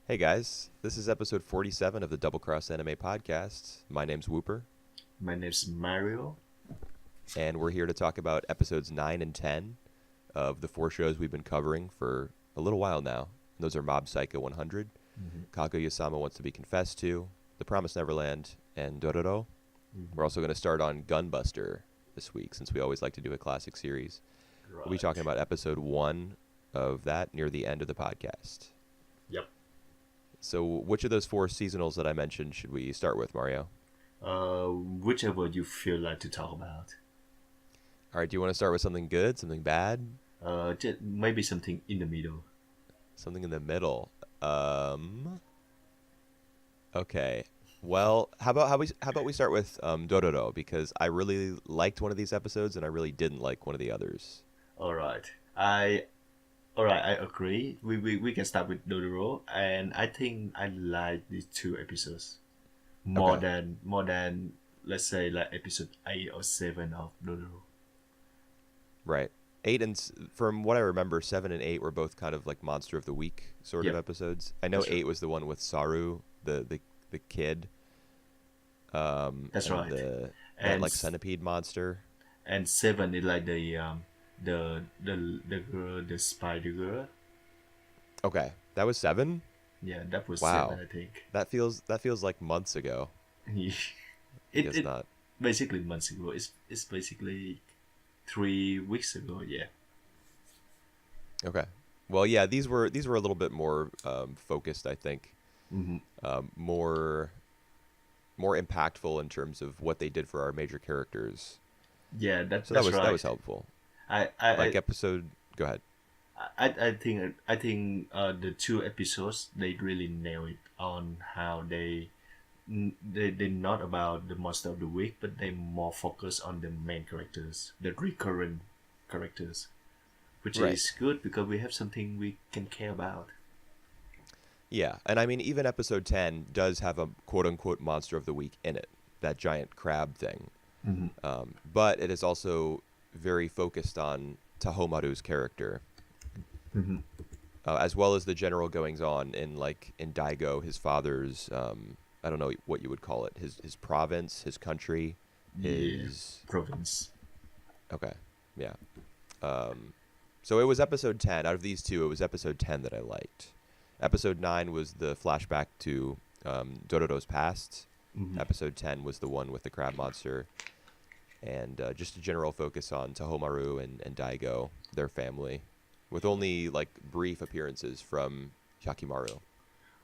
Hey guys, this is episode 47 of the Double Cross Anime Podcast. My name's Wooper, My name's Mario. and we're here to talk about episodes 9 and 10 of the four shows we've been covering for a little while now. Those are Mob Psycho 100, Mm-hmm. Kaguya-sama Wants to Be Confessed to, The Promised Neverland, and Dororo. Mm-hmm. We're also going to start on Gunbuster this week, since we always like to do a classic series. We'll be talking about episode 1 of that near the end of the podcast. Yep. So which of those four seasonals that I mentioned should we start with, Mario? Whichever you feel like to talk about. All right, do you want to start with something good, something bad, Just maybe something in the middle. something in the middle? Okay. Well, how about we start with Dororo, because I really liked one of these episodes and I really didn't like one of the others. All right. I agree. We can start with Dororo, and I think I like these two episodes Okay. more than let's say like episode 8 or 7 of Dororo. Right. From what I remember, 7 and 8 were both kind of like Monster of the Week sort of Yep, episodes. I know that's right. 8 was the one with Saru, the kid, That's and right. that And like centipede monster. 7 is like the girl, the spider girl. Okay, that was 7. Yeah, that was Wow, 7, I think. that feels like months ago. I it guess it not. basically months ago. It's basically 3 weeks ago. Yeah. Okay. Well, yeah, these were a little bit more focused, I think, Mm-hmm. more impactful in terms of what they did for our major characters. Yeah, So that that's was that right. was helpful. I I Like I episode, go ahead. I think the two episodes they really nail it on how they're not about the monster of the week, but they more focus on the main characters, the recurrent characters, which Right. is good because we have something we can care about. Yeah, and I mean even episode 10 does have a quote unquote monster of the week in it, that giant crab thing. Mm-hmm. But it is also very focused on Tahomaru's character, Mm-hmm. as well as the general goings on in Daigo, his father's I don't know what you would call it, his province, his country, Yeah, his province. okay, yeah. So it was episode 10 out of these two. It was episode 10 that I liked. Episode 9 was the flashback to Dororo's past. Mm-hmm. Episode 10 was the one with the crab monster, and just a general focus on Tahomaru and Daigo, their family, with only like brief appearances from Yakimaru.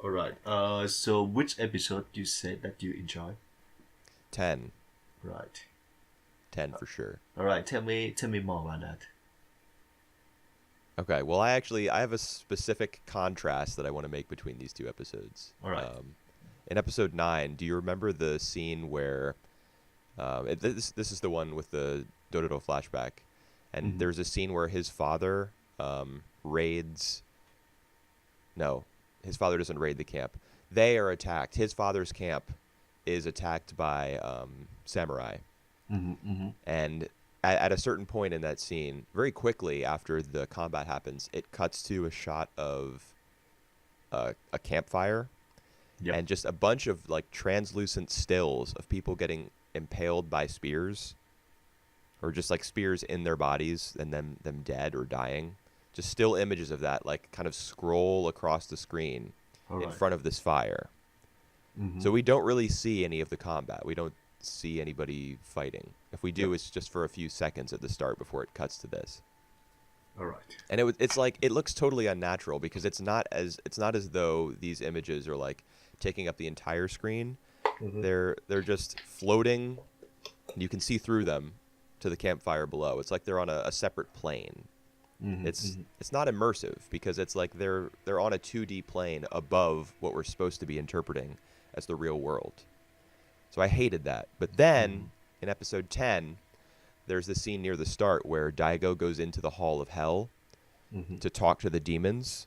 All right. So which episode you said that you enjoy? 10, Right. 10 for sure. All right. Tell me more about that. Okay, well, I have a specific contrast that I want to make between these two episodes. All right. In episode 9, do you remember the scene where this is the one with the Dororo flashback, and Mm-hmm. there's a scene where his father raids. No, his father doesn't raid the camp. They are attacked. His father's camp is attacked by samurai, Mm-hmm. Mm-hmm. and at a certain point in that scene, very quickly after the combat happens, it cuts to a shot of a campfire Yep. and just a bunch of like translucent stills of people getting impaled by spears, or just like spears in their bodies and them dead or dying. Just still images of that like kind of scroll across the screen All in right. front of this fire. Mm-hmm. So we don't really see any of the combat. We don't see anybody fighting. If we do, Yep. it's just for a few seconds at the start before it cuts to this. All right. And it's like it looks totally unnatural because it's not as though these images are like taking up the entire screen. Mm-hmm. They're just floating. You can see through them to the campfire below. It's like they're on a separate plane. Mm-hmm. It's Mm-hmm. it's not immersive because it's like they're on a 2D plane above what we're supposed to be interpreting as the real world. So I hated that. But then in episode 10, there's the scene near the start where Daigo goes into the Hall of Hell Mm-hmm. to talk to the demons.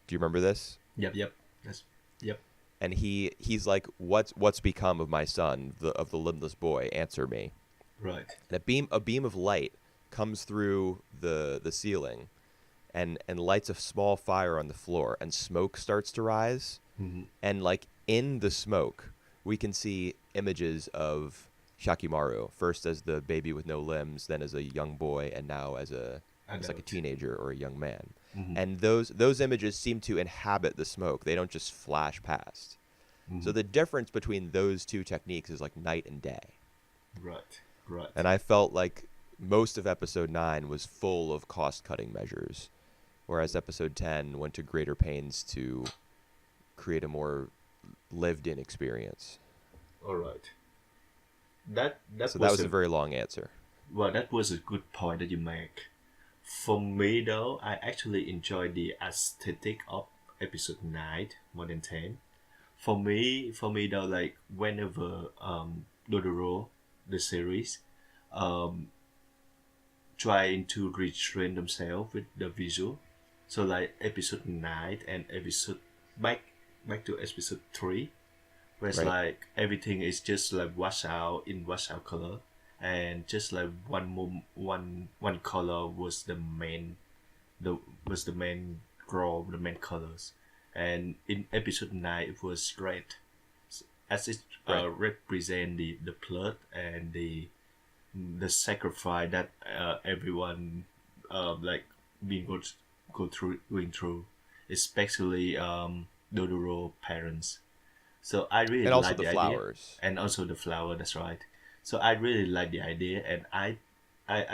Do you remember this? Yep. Yep. That's. Yep. And he's like, what's become of my son, of the limbless boy? Answer me. Right. And a beam of light comes through the ceiling and lights a small fire on the floor, and smoke starts to rise, Mhm. And like in the smoke, we can see images of Shakimaru, first as the baby with no limbs, then as a young boy, and now as like a Adult. teenager or a young man. Mhm. And those images seem to inhabit the smoke. They don't just flash past. So Mhm. the difference between those two techniques is like night and day. Right. Right. And I felt like most of episode 9 was full of cost-cutting measures, whereas episode 10 went to greater pains to create a more lived-in experience. All right. That So that was was a a very long answer. well. That was a good point that you make. For me though, I actually enjoyed the aesthetic of episode 9 more than 10. For me though, like whenever Dodoro, the series, um, trying to restrain themselves with the visual. So like episode 9 and episode back back to episode 3, where it's Right. like everything is just like wash out color, and just like one color was the was the main the main colors, and in episode 9 it was red, as it Right. represent the blood and the sacrifice that everyone like being going through, especially Dodoro parents. So I really And also like the the idea, flowers. and also the flower. That's right. So I really like the idea, and I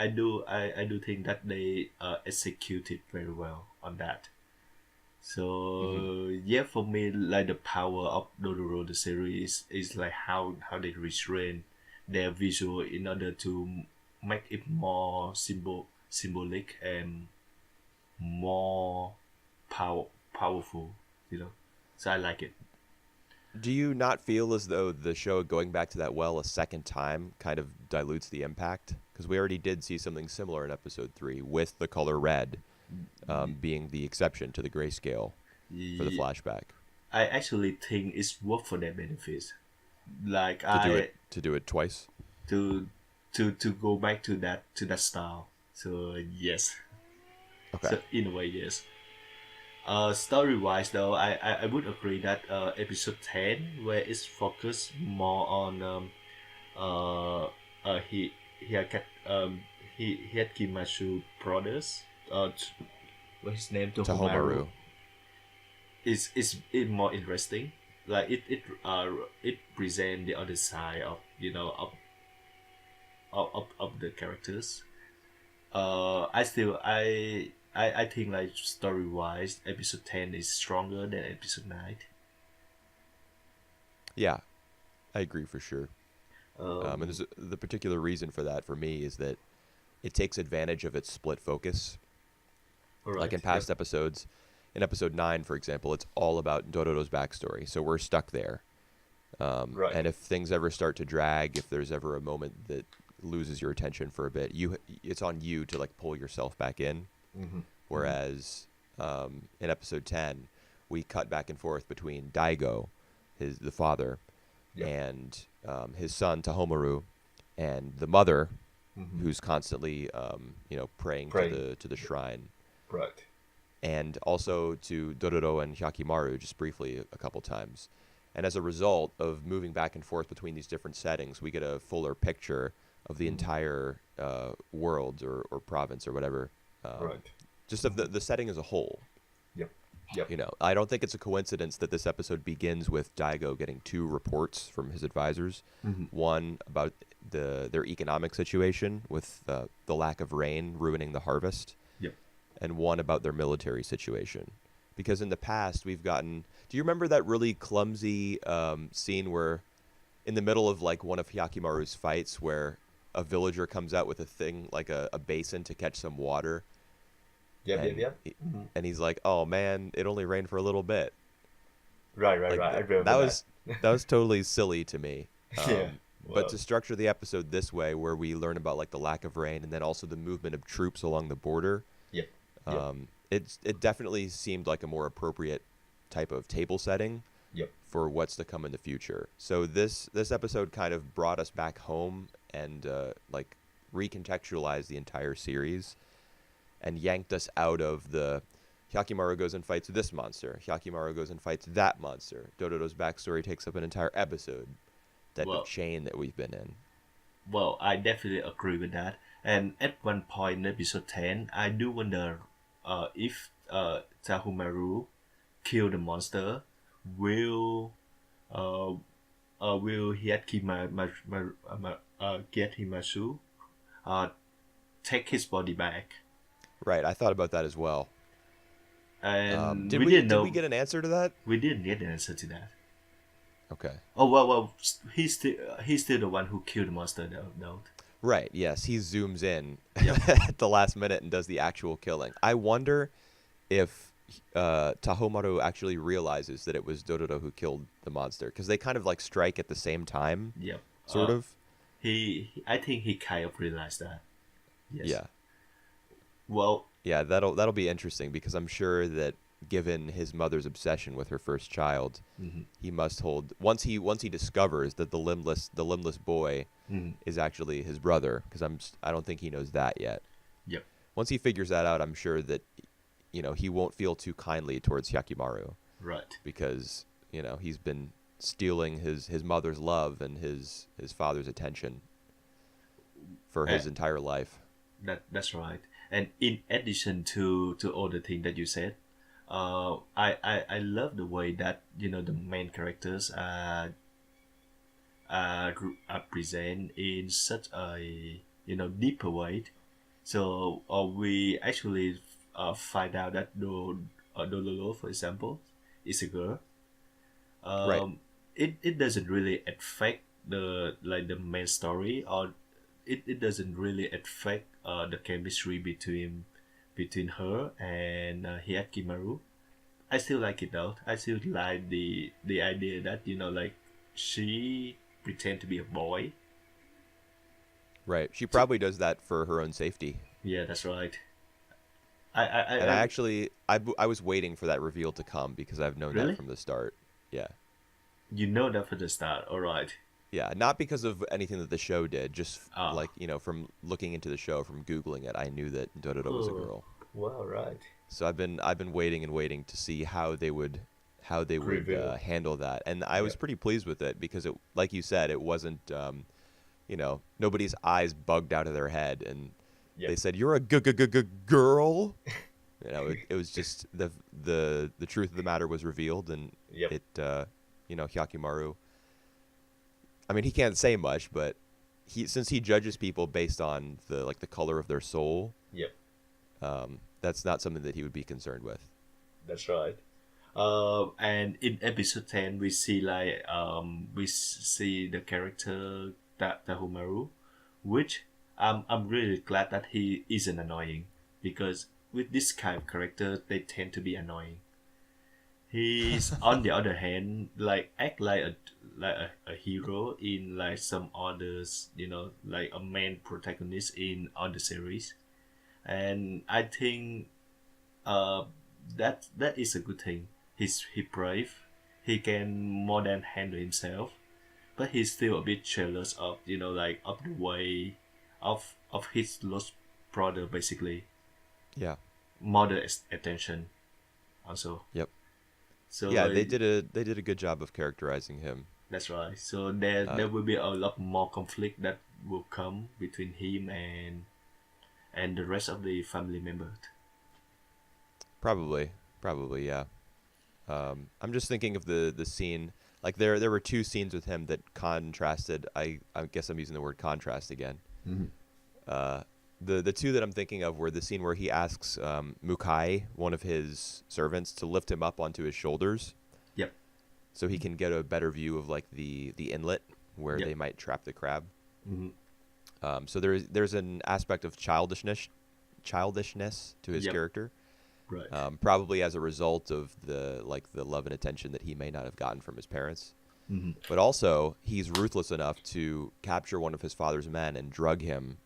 do think that they executed very well on that. Hmm. So yeah, for me, like the power of Dodoro the series is like how they restrain their visual in order to make it more symbolic and more powerful. You know, so I like it. Do you not feel as though the show going back to that well a second time kind of dilutes the impact? Because we already did see something similar in episode 3 with the color red being the exception to the grayscale for the Yeah, flashback. I actually think it's work for their benefits. Like To do it twice. to to go back to that style. So yes, Okay. so in a way yes. Story wise though, I would agree that episode 10, where it's focused more on uh he had he had Kimashu brothers, what's his name, Tohomaru, Tahomaru. is more interesting. Like it present the other side of of the characters. I still I think like story wise, episode 10 is stronger than episode 9. Yeah, I agree for sure. And Um, the particular reason for that for me is that it takes advantage of its split focus. all Like right. in Yep. past episodes, in episode 9, for example, it's all about Dororo's backstory. So we're stuck there. Right. And if things ever start to drag, if there's ever a moment that loses your attention for a bit, it's on you to like pull yourself back in. Mm-hmm. Whereas in episode 10, we cut back and forth between Daigo, the father, Yep. and his son Tahomaru, and the mother, Mm-hmm. who's constantly praying Praying. to the shrine, Right. and also to Dororo and Hyakimaru just briefly a couple times. And as a result of moving back and forth between these different settings, we get a fuller picture of the Mhm. entire world or province or whatever, Right. just of the setting as a whole. Yep. Yep. I don't think it's a coincidence that this episode begins with Daigo getting 2 reports from his advisors. Mm-hmm. One about their economic situation with the lack of rain ruining the harvest, Yep. and one about their military situation. Because in the past, we've gotten... Do you remember that really clumsy scene where, in the middle of like one of Hyakimaru's fights, where a villager comes out with a thing, like a basin to catch some water, Yep. Yep. and Yep. Mm-hmm. and he's like, "Oh man, it only rained for a little bit." Right. Right. Like Right. I that remember that was totally silly to me. Yeah. But Well. to structure the episode this way, where we learn about like the lack of rain and then also the movement of troops along the border, Yep. Yep. it definitely seemed like a more appropriate type of table setting Yep. for what's to come in the future. So this episode kind of brought us back home and like recontextualized the entire series and yanked us out of the Hyakimaru goes and fights this monster. Hyakimaru goes and fights that monster. Dororo's backstory takes up an entire episode type of Well, chain that we've been in. well, I definitely agree with that. And at one point in episode 10, I do wonder if Tahumaru kill the monster, will will get Himasu uh, take his body back? Right, I thought about that as well. And Did we we didn't did know. we get an answer to that? We didn't get the answer to that. Okay. Oh well, he's still the one who killed the monster though. Right, yes, he zooms in Yep. at the last minute and does the actual killing. I wonder if Tahomaru actually realizes that it was Dororo who killed the monster, because they kind of like strike at the same time, Yep. sort of. I think he kind of realized that. Yes. Yeah. Well, Yeah, that'll be interesting, because I'm sure that given his mother's obsession with her first child, mhm, he must hold once he discovers that the limbless boy mhm, is actually his brother, because I don't think he knows that yet. yep. Once he figures that out, I'm sure that he won't feel too kindly towards Hyakimaru, Right. because he's been stealing his mother's love and his father's attention for his Uh, entire life. that's right. And in addition to all the things that you said, I love the way that the main characters are present in such a deeper way. So we actually find out that Dololo, for example, is a girl. Right. It doesn't really affect the main story, or it doesn't really affect the chemistry between her and Hyakimaru. I still like it though. I still like the idea that like she pretend to be a boy. Right. She probably does that for her own safety. Yeah, that's right. I And I was waiting for that reveal to come, because I've known Really? that from the start. Yeah. You know that for the start. All right. Yeah, not because of anything that the show did, just Ah. like, from looking into the show, from Googling it, I knew that Dororo was a Oh. girl. Well, right. So I've been waiting and waiting to see how they would Reveal. handle that. And I was Yeah. pretty pleased with it, because it, like you said, it wasn't nobody's eyes bugged out of their head and Yep. they said, "You're a girl." It was just the truth of the matter was revealed, and Yep. it Hyakimaru, I mean, he can't say much, but since he judges people based on the color of their soul, Yep. that's not something that he would be concerned with. That's right. And in episode 10, we see we see the character Tahumaru, which I'm really glad that he isn't annoying, because with this kind of character, they tend to be annoying. He's on the other hand act like a hero in some others, like a main protagonist in other series, and I think that is a good thing. He brave. He can more than handle himself, but he's still a bit jealous of of the way of his lost brother, basically. Yeah. Mother attention, also. Yep. So Yeah, they did a good job of characterizing him. That's right. So there will be a lot more conflict that will come between him and the rest of the family members. Probably, yeah. I'm just thinking of the scene. Like there were two scenes with him that contrasted. I guess I'm using the word contrast again. Mm-hmm. The two that I'm thinking of were the scene where he asks Mukai, one of his servants, to lift him up onto his shoulders. Yep. So he can get a better view of the inlet where Yep. they might trap the crab. Mm-hmm. So there's an aspect of childishness to his Yep. character. Right. Probably as a result of the love and attention that he may not have gotten from his parents. Mm-hmm. But also, he's ruthless enough to capture one of his father's men and drug him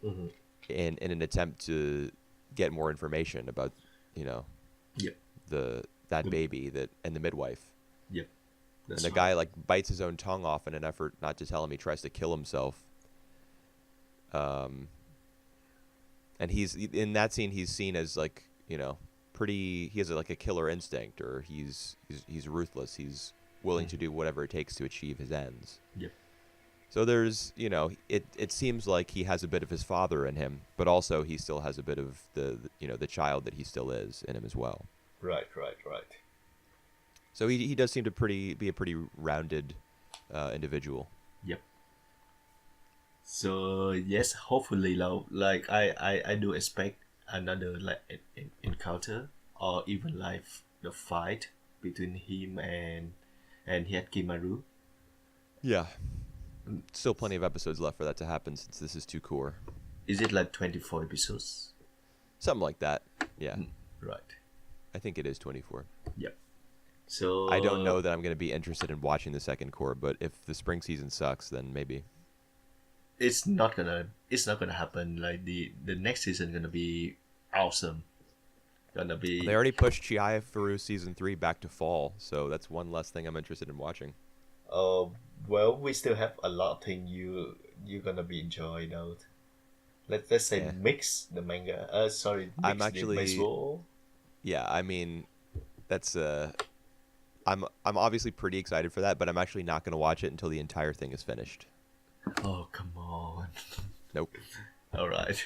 Mm-hmm. in an attempt to get more information about, Yep. that baby and the midwife. Yep. That's And the guy bites his own tongue off in an effort not to tell him he tries to kill himself. And he's in that scene. He's seen as he has like a killer instinct, or he's ruthless. He's willing to do whatever it takes to achieve his ends. Yep. So there's, it seems like he has a bit of his father in him, but also he still has a bit of the child that he still is in him as well. Right. So he does seem to be a pretty rounded individual. Yep. So yes, hopefully, like I do expect another like encounter, or even like the fight between him and Hiyakimaru. Yeah. Still plenty of episodes left for that to happen, since this is two core. Is it like 24 episodes? Something like that. Yeah. Right. I think it is 24. Yep. So I don't know that I'm going to be interested in watching the second core, but if the spring season sucks, then maybe. it's not gonna happen. Like the next season gonna be awesome. Gonna be. They already pushed Chiharu season 3 back to fall, so that's one less thing I'm interested in watching. Well, we still have a lot of things you're gonna be enjoying out. Let's say Yeah. mix the manga. Sorry, mix I'm the actually- baseball. Yeah, I mean, that's I'm obviously pretty excited for that, but I'm actually not going to watch it until the entire thing is finished. Oh, come on. Nope. All right.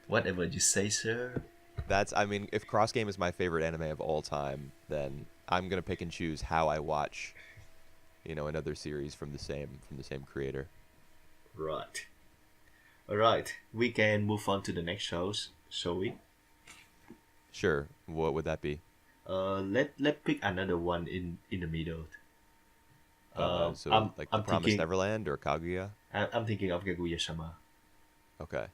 Whatever you say, sir. I mean, if Cross Game is my favorite anime of all time, then I'm going to pick and choose how I watch, another series from the same creator. Right. All right. We can move on to the next shows, shall we? Sure. What would that be? Let pick another one in the middle. So I'm like The Promised thinking- Neverland or Kaguya? I'm thinking of Kaguya-sama. Okay.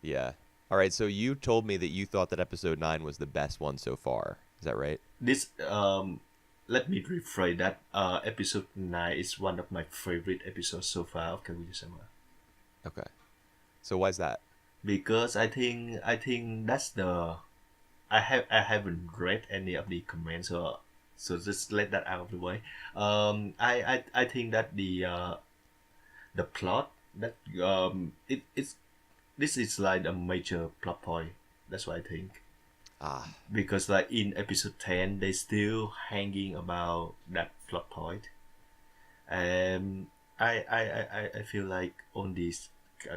Yeah. All right, so you told me that you thought that episode 9 was the best one so far. Is that right? This let me rephrase that. Episode 9 is one of my favorite episodes so far of Kaguya-sama. Okay. So why is that? Because I think that's the I haven't read any of the comments, so just let that out of the way. I think that the plot that this is like a major plot point. That's what I think. Ah, Because like in episode 10 they still hanging about that plot point, and I feel like on these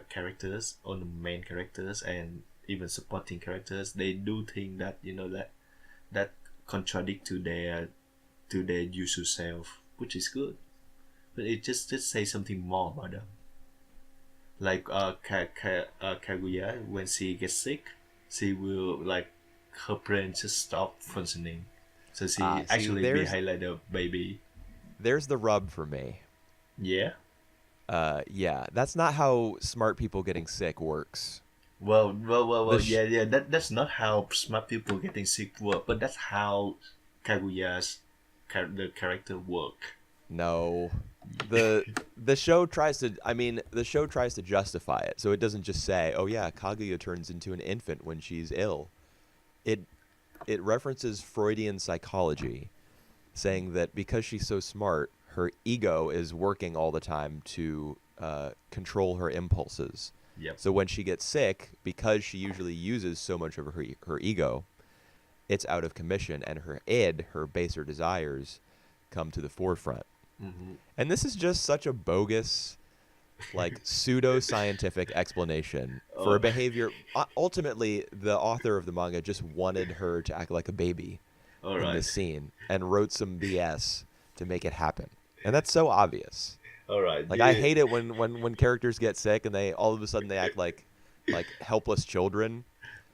characters, on the main characters and even supporting characters, they do think that that contradict to their usual self, which is good, but it just say something more about them. Like Kaguya, when she gets sick, she will like her brain just stop functioning, so she see, actually be there's- like a baby. there's the rub for me. Yeah. Yeah, that's not how smart people getting sick works. Well. The sh- Yeah. That's not how smart people getting sick work, but that's how Kaguya's the character work. No. The show tries to justify it. So it doesn't just say, "Oh yeah, Kaguya turns into an infant when she's ill." It references Freudian psychology, saying that because she's so smart, her ego is working all the time to control her impulses. Yep. So when she gets sick, because she usually uses so much of her ego, it's out of commission, and her id, her baser desires, come to the forefront. Mm-hmm. And this is just such a bogus, like pseudo-scientific explanation for Oh. a behavior. Ultimately, the author of the manga just wanted her to act like a baby All in right. this scene and wrote some BS to make it happen. And that's so obvious. All right. Like, I hate it when characters get sick and they all of a sudden they act like helpless children.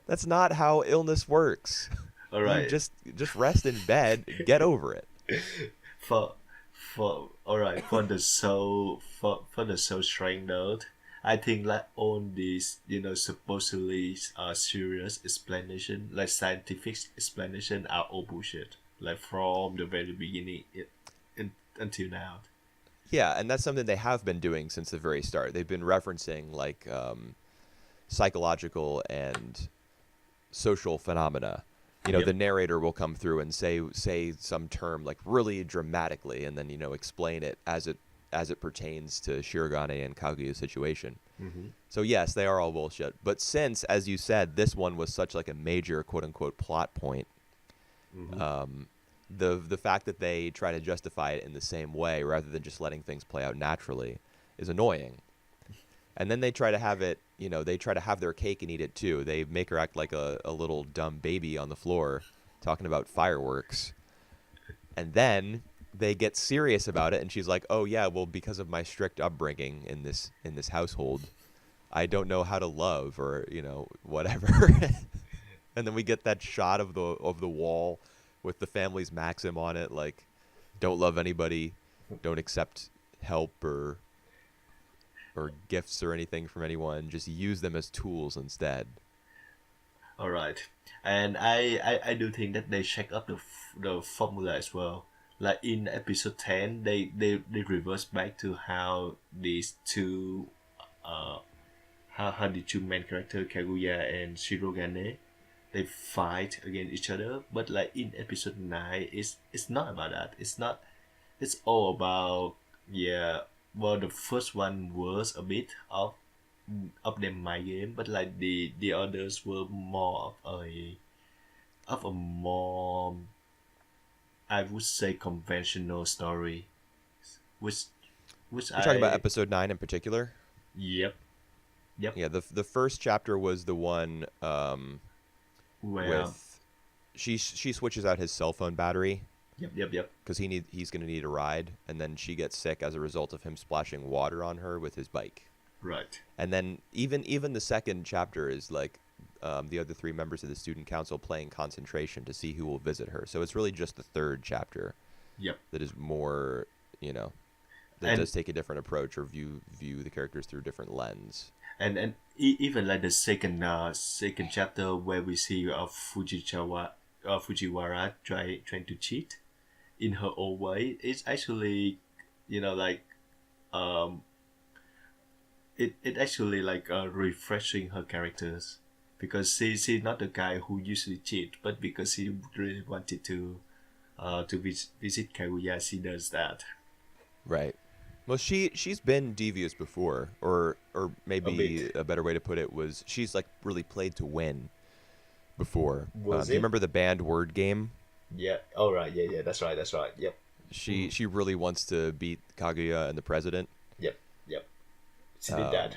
That's not how illness works. All You right. just rest in bed, get over it. for all right, for the soul strength note, I think like all these supposedly serious explanation, like scientific explanation, are all bullshit, like from the very beginning until now. Yeah, and that's something they have been doing since the very start. They've been referencing like psychological and social phenomena. Yep. The narrator will come through and say some term like really dramatically, and then explain it as it as it pertains to Shirogane and Kaguya's situation. Mm-hmm. So yes, they are all bullshit. But since, as you said, this one was such like a major quote unquote plot point, Mm-hmm. the fact that they try to justify it in the same way rather than just letting things play out naturally is annoying. And then they try to have it, they try to have their cake and eat it too. They make her act like a little dumb baby on the floor talking about fireworks. And then they get serious about it, and she's like, "Oh yeah, well, because of my strict upbringing in this household, I don't know how to love, or whatever." And then we get that shot of the wall with the family's maxim on it, like, "Don't love anybody, don't accept help or gifts or anything from anyone. Just use them as tools instead." All right, and I do think that they check up the formula as well. Like in episode 10, they reverse back to how these two, how the two main character Kaguya and Shirogane, they fight against each other. But like in episode 9, it's not about that. It's not. It's all about, yeah. Well, the first one was a bit of them my game, but like the others were more of a more, I would say, conventional story, which You're talking about episode 9 in particular? Yep. Yeah, the first chapter was the one Well, with she switches out his cell phone battery yep. because he's going to need a ride, and then she gets sick as a result of him splashing water on her with his bike. Right. And then even the second chapter is like the other three members of the student council playing concentration to see who will visit her. So it's really just the third chapter Yep. that is more, that And- does take a different approach or view the characters through a different lens. And even like the second chapter where we see Fujiwara trying to cheat in her own way, it's actually, like, it actually like refreshing her characters, because she's not the guy who usually cheat, but because she really wanted to visit Kaguya, she does that. Right. Well, she's been devious before, or maybe bit. a better way to put it was she's like really played to win before. Was Do you it? remember the banned word game? Yeah. All right. Yeah. That's right. Yep. She really wants to beat Kaguya and the president. Yep. She did that.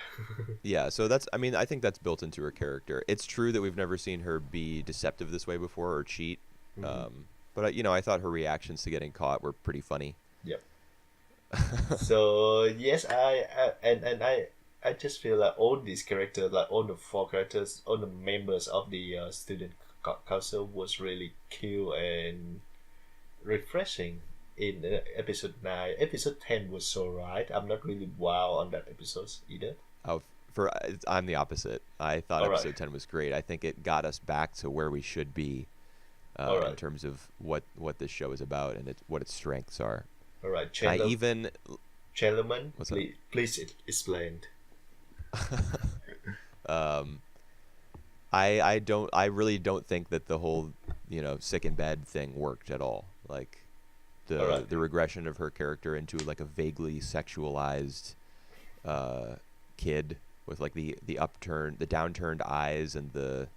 Yeah, so I think that's built into her character. It's true that we've never seen her be deceptive this way before or cheat. But I thought her reactions to getting caught were pretty funny. Yep. So yes, I just feel like all these characters, like all the four characters, all the members of the student council was really cute and refreshing in episode 9. Episode 10 was so right. I'm not really wow on that episode either. I'm the opposite. I thought All right. episode 10 was great. I think it got us back to where we should be All right. in terms of what this show is about and what its strengths are. All right, What's that? please explain. I really don't think that the whole sick in bed thing worked at all. Like Alright. the regression of her character into like a vaguely sexualized kid with like the downturned eyes and the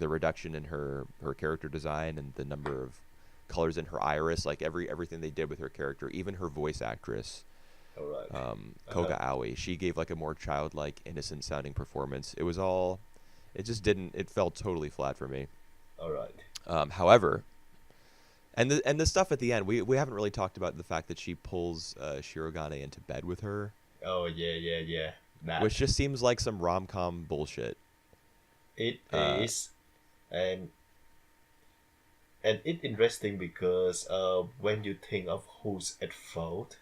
reduction in her character design and the number of colors in her iris, like everything they did with her character, even her voice actress. All right. Koga Aoi, she gave like a more childlike, innocent sounding performance. It felt totally flat for me. All right. However, and the stuff at the end, we haven't really talked about the fact that she pulls Shirogane into bed with her, Oh yeah. That which just seems like some rom-com bullshit. it is, and it's interesting because when you think of who's at fault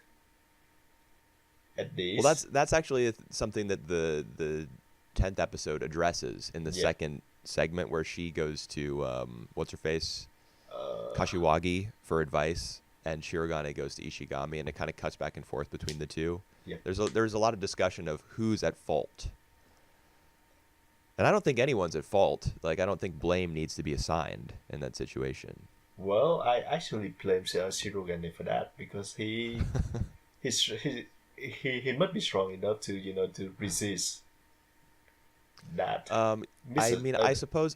at this. Well, that's actually something that the 10th episode addresses in the Yeah. second segment, where she goes to what's her face, uh, Kashiwagi, for advice, and Shirogane goes to Ishigami, and it kind of cuts back and forth between the two. Yeah. There's a lot of discussion of who's at fault, and I don't think anyone's at fault. Like, I don't think blame needs to be assigned in that situation. well, I actually blame Shirogane for that because he's he must be strong enough to to resist that. I Miss mean, I suppose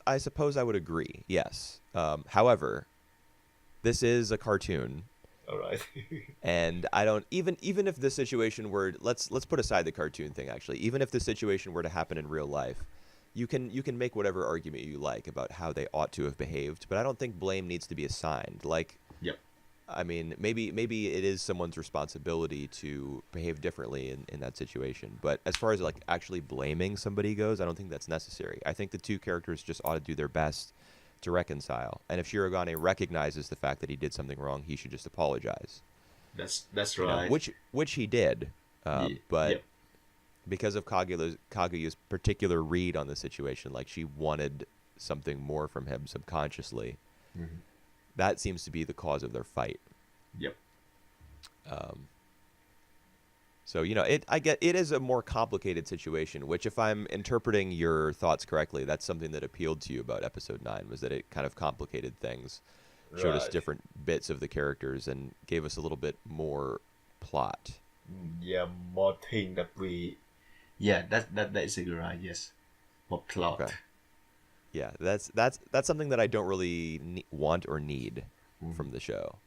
I would agree. Yes. However, this is a cartoon, all right. and I don't even if this situation were let's put aside the cartoon thing. Actually, even if the situation were to happen in real life, you can make whatever argument you like about how they ought to have behaved, but I don't think blame needs to be assigned. Like, Yep. I mean, maybe it is someone's responsibility to behave differently in that situation. But as far as like actually blaming somebody goes, I don't think that's necessary. I think the two characters just ought to do their best to reconcile. And if Shirogane recognizes the fact that he did something wrong, he should just apologize. That's You know, right. which he did. Yeah. But Yep. because of Kaguya's particular read on the situation, like she wanted something more from him subconsciously. Hmm. That seems to be the cause of their fight. Yep. Um, so I get it is a more complicated situation. Which, if I'm interpreting your thoughts correctly, that's something that appealed to you about episode 9 was that it kind of complicated things, showed us Right. different bits of the characters, and gave us a little bit more plot. Yeah. More thing that we. Yeah. That is exactly right. Yes. More Okay. plot. Yeah, that's something that I don't really want or need Mhm. from the show.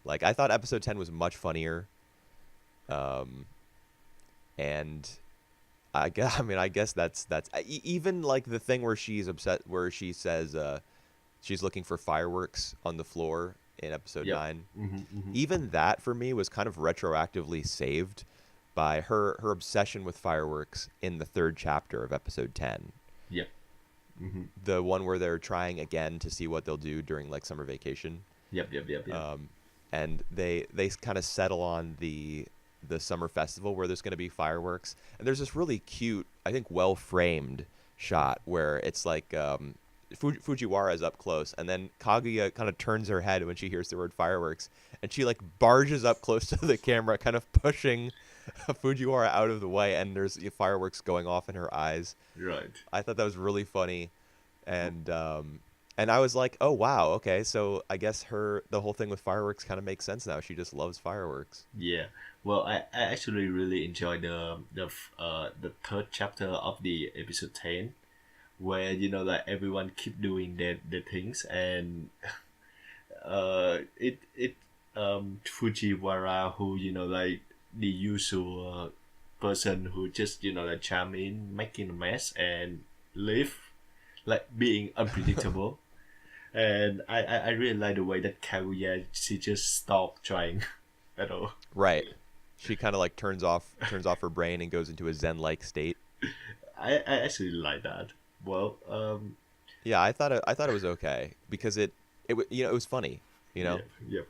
Like I thought episode 10 was much funnier. Um, and I guess that's even like the thing where she's upset, where she says she's looking for fireworks on the floor in episode Yep. 9. Hmm. Hmm. Even that for me was kind of retroactively saved by her obsession with fireworks in the third chapter of episode 10. Yep. Hmm. The one where they're trying again to see what they'll do during like summer vacation. Yep. Yep. Yep. Yep. And they kind of settle on the summer festival where there's going to be fireworks, and there's this really cute, I think well framed shot where it's like Fujiwara is up close, and then Kaguya kind of turns her head when she hears the word fireworks, and she like barges up close to the camera, kind of pushing Fujiwara out of the way, and there's fireworks going off in her eyes. Right. I thought that was really funny, and I was like, oh wow, okay, so I guess the whole thing with fireworks kind of makes sense now. She just loves fireworks. Yeah. Well, I actually really enjoyed the third chapter of the episode 10, where like everyone keep doing their things, and it Fujiwara, who like the usual person who just like chime in, making a mess and leave, like being unpredictable. And I really like the way that Kaguya, she just stopped trying at all. Right. She kind of like turns off her brain and goes into a zen-like state. I actually like that. Well, Yeah, I thought it was okay because it was funny. yep, yep.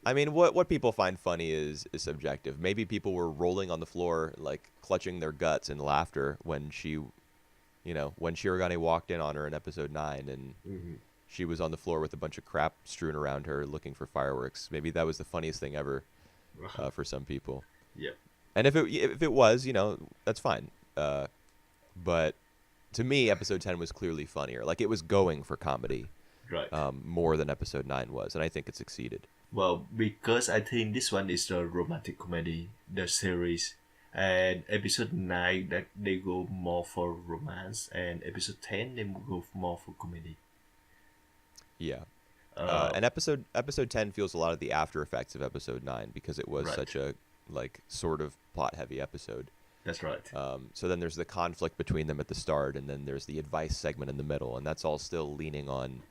I mean, what people find funny is subjective. Maybe people were rolling on the floor, like clutching their guts in laughter when when Shirogane walked in on her in episode 9, and Hmm. she was on the floor with a bunch of crap strewn around her, looking for fireworks. Maybe that was the funniest thing ever for some people. Yep. And if it was, that's fine. But to me, episode 10 was clearly funnier. Like it was going for comedy Right. more than episode 9 was, and I think it succeeded. Well, because I think this one is the romantic comedy, the series, and episode 9 that they go more for romance, and episode 10 they go more for comedy. Yeah. Uh, And episode 10 feels a lot of the after effects of episode 9 because it was Right. such a like sort of plot heavy episode. that's right. So then there's the conflict between them at the start, and then there's the advice segment in the middle, and that's all still leaning on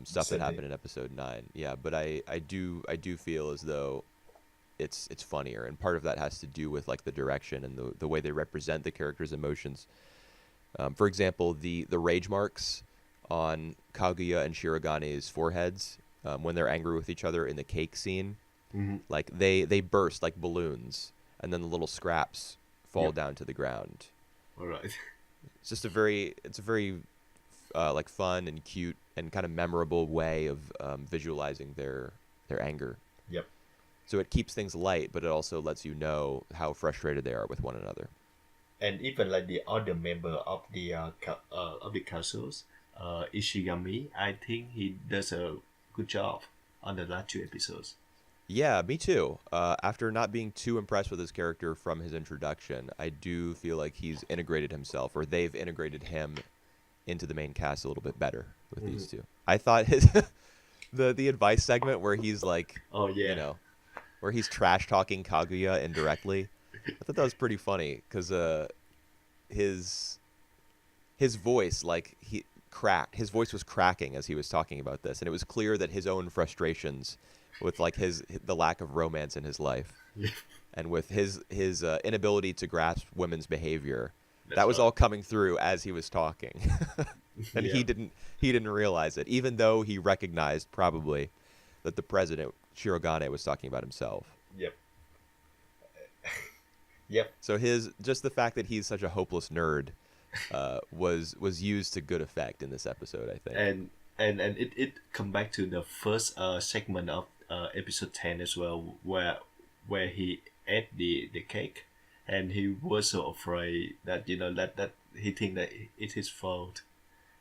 stuff that Same happened thing. in episode 9. Yeah, but I do feel as though it's funnier, and part of that has to do with like the direction and the way they represent the characters' emotions. For example, the rage marks on Kaguya and Shirogane's foreheads when they're angry with each other in the cake scene, Hmm. like they burst like balloons, and then the little scraps fall Yep. down to the ground. All right. It's a very like fun and cute and kind of memorable way of visualizing their anger. Yep. So it keeps things light, but it also lets you know how frustrated they are with one another. And even like the other member of the councils, Ishigami, I think he does a good job on the last two episodes. Yeah, me too. After not being too impressed with his character from his introduction, I do feel like he's integrated himself, or they've integrated him into the main cast a little bit better with Hmm. these two. I thought his the advice segment where he's like, Oh you yeah, know, where he's trash talking Kaguya indirectly. I thought that was pretty funny because his his voice like he cracked. His voice was cracking as he was talking about this, and it was clear that his own frustrations with like his the lack of romance in his life yeah, and with his inability to grasp women's behavior, that that's was right. all coming through as he was talking. And Yeah, he didn't realize it, even though he recognized probably that the president Shirogane was talking about himself. yep, yep. So his just the fact that he's such a hopeless nerd was used to good effect in this episode, I think. And it come back to the first segment of episode 10 as well, where he ate the cake, and he was so afraid that that he think that it's his fault,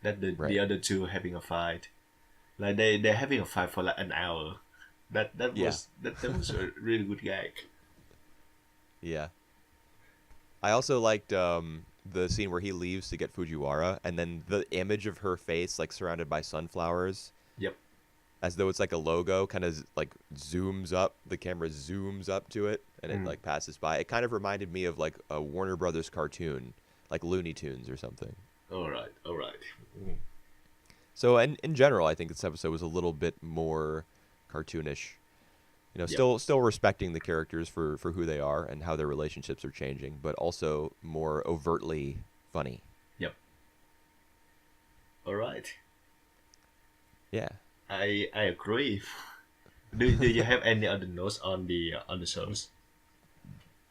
that the Right. other two having a fight, like they're having a fight for like an hour. Yeah. That was a really good gag. Yeah. I also liked the scene where he leaves to get Fujiwara, and then the image of her face, like surrounded by sunflowers, Yep. as though it's like a logo, kind of like zooms up. The camera zooms up to it, and it Mm. like passes by. It kind of reminded me of like a Warner Brothers cartoon, like Looney Tunes or something. All right. All right. Mm. So, in general, I think this episode was a little bit more cartoonish. You know, Yep. still respecting the characters for who they are and how their relationships are changing, but also more overtly funny. Yep. All right. Yeah. I agree. Do you have any other notes on the shows?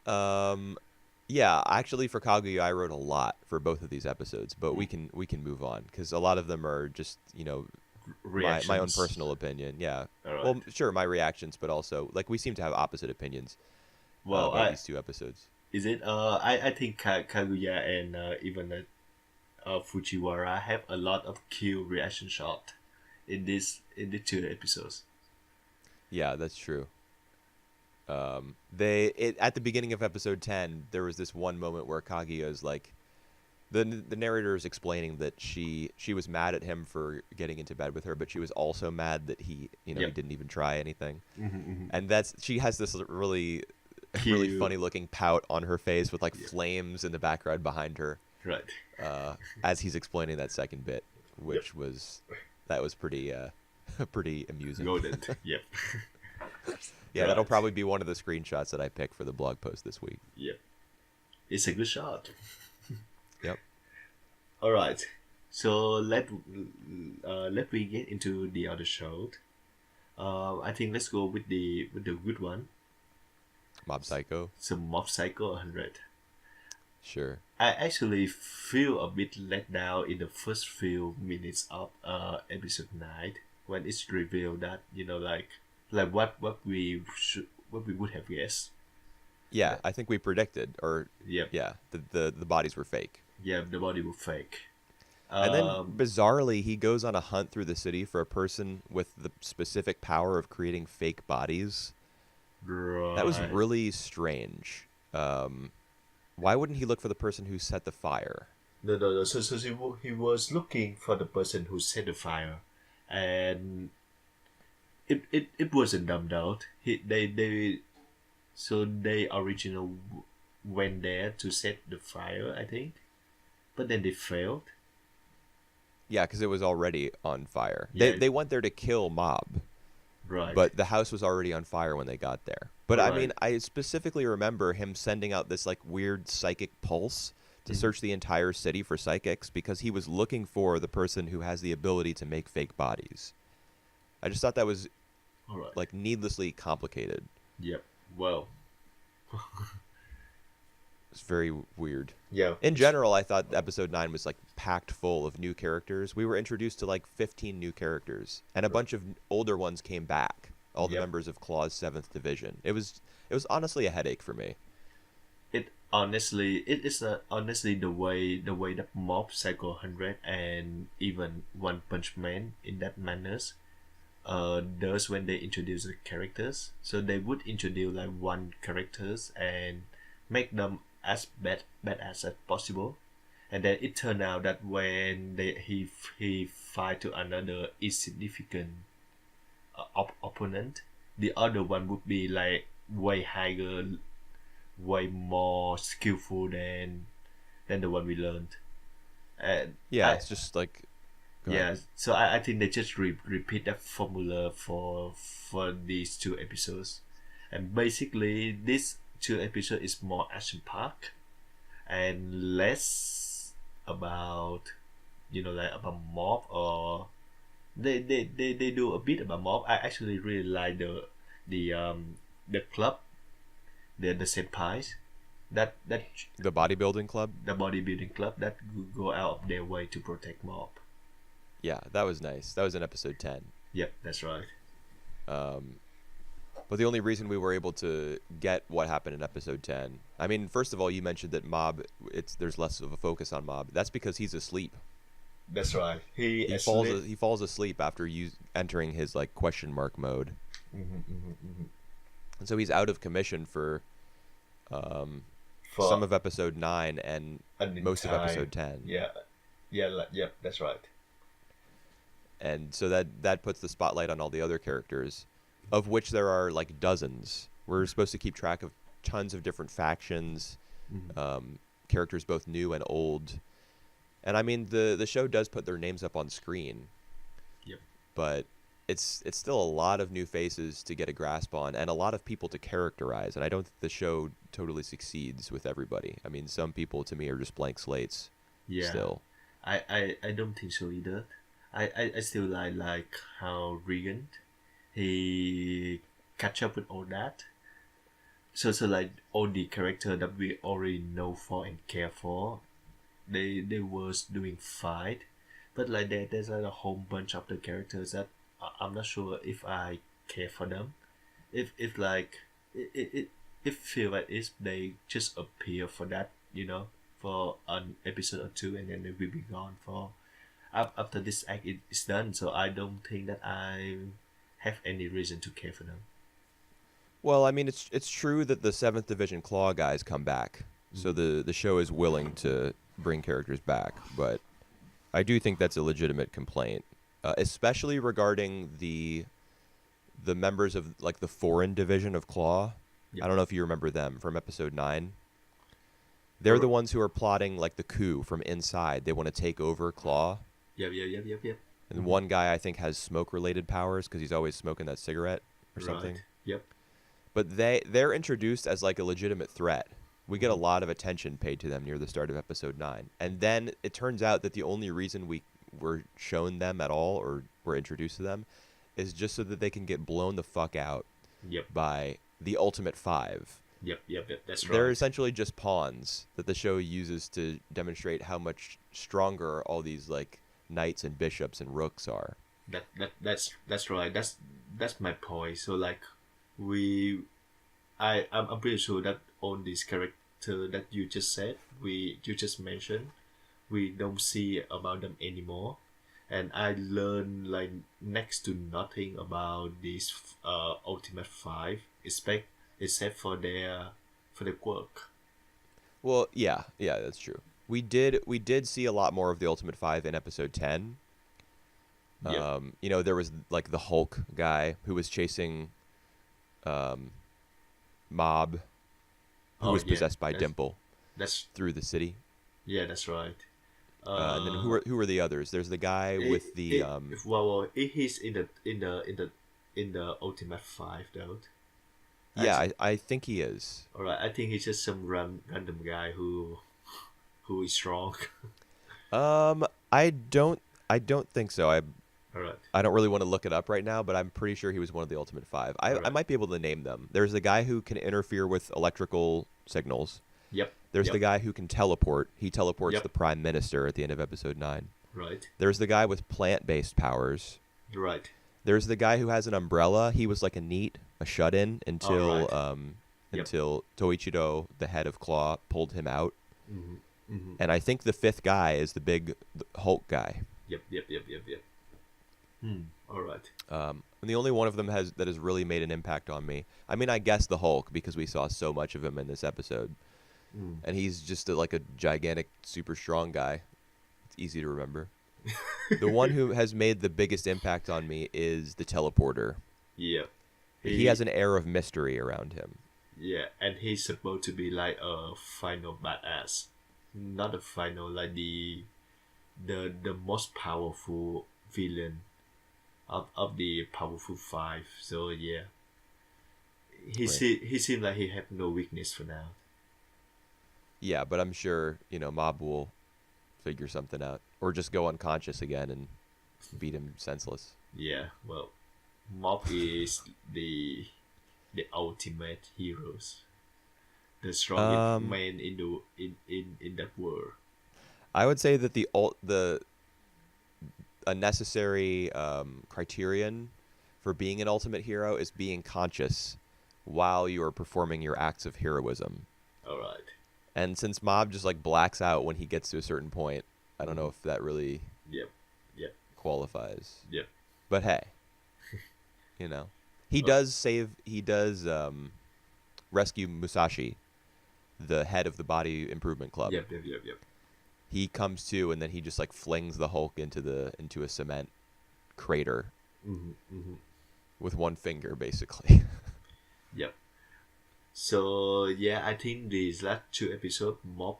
Um, yeah, actually, for Kaguya, I wrote a lot for both of these episodes, but Mm. we can move on because a lot of them are just my own Reactions. personal opinion. Yeah, All right. well, sure, my reactions, but also like we seem to have opposite opinions Well, about I these two episodes. is it I think Kaguya and even Fujiwara have a lot of cute reaction shot in the two episodes. Yeah, that's true. They at the beginning of episode 10, there was this one moment where Kaguya is like, the narrator is explaining that she was mad at him for getting into bed with her, but she was also mad that he Yep. didn't even try anything. Mm-hmm. And that's she has this really really Cute. funny looking pout on her face with like Yeah. flames in the background behind her Right. as he's explaining that second bit, which was that was pretty pretty amusing. Golden. Yep. Yeah, that'll Right. probably be one of the screenshots that I pick for the blog post this week. Yep. It's a good shot. Yep. All right. So let we get into the other show. I think let's go with the good one. Mob Psycho. So Mob Psycho 100. Sure. I actually feel a bit let down in the first few minutes of episode 9 when it's revealed that like what we would have guessed. Yeah, I think we predicted, or Yep. yeah, the bodies were fake. Yeah, the body was fake. And then Um, bizarrely, he goes on a hunt through the city for a person with the specific power of creating fake bodies. That was right. really strange. Why wouldn't he look for the person who set the fire? No. So he was looking for the person who set the fire, and it wasn't dumbed out. They original went there to set the fire, I think, but then they failed. Yeah, because it was already on fire. Yeah. They went there to kill Mob, Right. but the house was already on fire when they got there. But I Right. mean, I specifically remember him sending out this like weird psychic pulse to Mhm. search the entire city for psychics because he was looking for the person who has the ability to make fake bodies. I just thought that was All right. like needlessly complicated. Yep. Well. It's very weird. Yeah. In general, I thought episode 9 was like packed full of new characters. We were introduced to like 15 new characters, and a bunch of older ones came back. All the Yep. members of Claw's 7th Division. It was honestly a headache for me. It is honestly the way that Mob Psycho 100 and even One Punch Man in that manners does when they introduce the characters. So they would introduce like one characters and make them as badass as possible, and then it turned out that when he fight to another insignificant opponent, the other one would be like way higher, way more skillful than the one we learned. And Yeah, it's just like go yeah, ahead. so I think they just repeat that formula for these two episodes, and basically this two episode is more action packed and less about like about mob, or they do a bit about mob. I actually really like the club, the senpais that The bodybuilding club. the bodybuilding club that go out of their way to protect mob. Yeah, that was nice. That was in episode 10. Yep, that's right. Um, but the only reason we were able to get what happened in episode 10, I mean, first of all, you mentioned that Mob, there's less of a focus on Mob. That's because he's asleep. That's right. He falls asleep after entering his like question mark mode, and so he's out of commission for For some of episode 9 and an most of entire- episode 10. Yep, that's right. And so that puts the spotlight on all the other characters, of which there are like dozens. We're supposed to keep track of tons of different factions, characters both new and old. And I mean, the show does put their names up on screen. Yep. But it's still a lot of new faces to get a grasp on, and a lot of people to characterize. And I don't think the show totally succeeds with everybody. I mean, some people to me are just blank slates. Yeah. Still. I don't think so either. I still like how Regan he catch up with all that. So like all the character that we already know for and care for, they was doing fine, but like there's like a whole bunch of the characters that I'm not sure if I care for them. If like it feel like if they just appear for that, for an episode or two, and then they will be gone for after this act is done. So I don't think that I have any reason to care for them. Well, I mean, it's true that the 7th Division Claw guys come back, so the show is willing to bring characters back, but I do think that's a legitimate complaint, especially regarding the members of like the foreign division of Claw. Yep. I don't know if you remember them from episode 9. They're the ones who are plotting like the coup from inside. They want to take over Claw. Yep. And one guy I think has smoke-related powers because he's always smoking that cigarette or Right. something. Yep. But they're introduced as like a legitimate threat. We get a lot of attention paid to them near the start of episode 9. And then it turns out that the only reason we were shown them at all or were introduced to them is just so that they can get blown the fuck out Yep. by the Ultimate 5. Yep. That's right. They're essentially just pawns that the show uses to demonstrate how much stronger all these like knights and bishops and rooks are. That's right. That's my point. So like I'm pretty sure that all these character that you just said, you just mentioned, we don't see about them anymore, and I learned like next to nothing about these Ultimate 5, except for their quirk. Well, yeah, that's true. We did see a lot more of the Ultimate 5 in episode 10. Yep. There was like the Hulk guy who was chasing Mob, who was possessed by Dimple That's through the city. yeah, that's right. And then who are the others? There's the guy with the he's in the Ultimate 5 though. yeah, I think he is. All right, I think he's just some random guy who is strong. I don't think so. All right. I don't really want to look it up right now, but I'm pretty sure he was one of the Ultimate 5. I Alright. might be able to name them. There's the guy who can interfere with electrical signals. Yep. There's Yep. the guy who can teleport. He teleports Yep. the Prime Minister at the end of episode 9. Right. There's the guy with plant-based powers. Right. There's the guy who has an umbrella. He was like a shut-in until Alright. Yep. until Toichiro, the head of Claw, pulled him out. Mm-hmm. And I think the 5th guy is the big Hulk guy. Yep. All right. And the only one of them has really made an impact on me. I mean, I guess the Hulk, because we saw so much of him in this episode, Mm. and he's just like a gigantic, super strong guy. It's easy to remember. The one who has made the biggest impact on me is the teleporter. Yeah. He has an air of mystery around him. Yeah, and he's supposed to be like a final badass, not a final like the most powerful villain of the powerful five. So yeah, Right. he seemed like he had no weakness for now. Yeah, but I'm sure, Mob will figure something out. Or just go unconscious again and beat him senseless. Yeah, well, Mob is the ultimate heroes, the strongest Um, man in the in that world. I would say that the a necessary criterion for being an ultimate hero is being conscious while you are performing your acts of heroism. All right. And since Mob just like blacks out when he gets to a certain point, I don't know Mm-hmm. if that really Yep. Yep. qualifies. Yep. But hey, you know, he Uh, does save. He does rescue Musashi, the head of the Body Improvement Club. yep. Yep. Yep. Yep. He comes to, and then he just like flings the Hulk into a cement crater Mm-hmm. Mm-hmm. with one finger, basically. Yep. So yeah, I think these last two episodes, Mob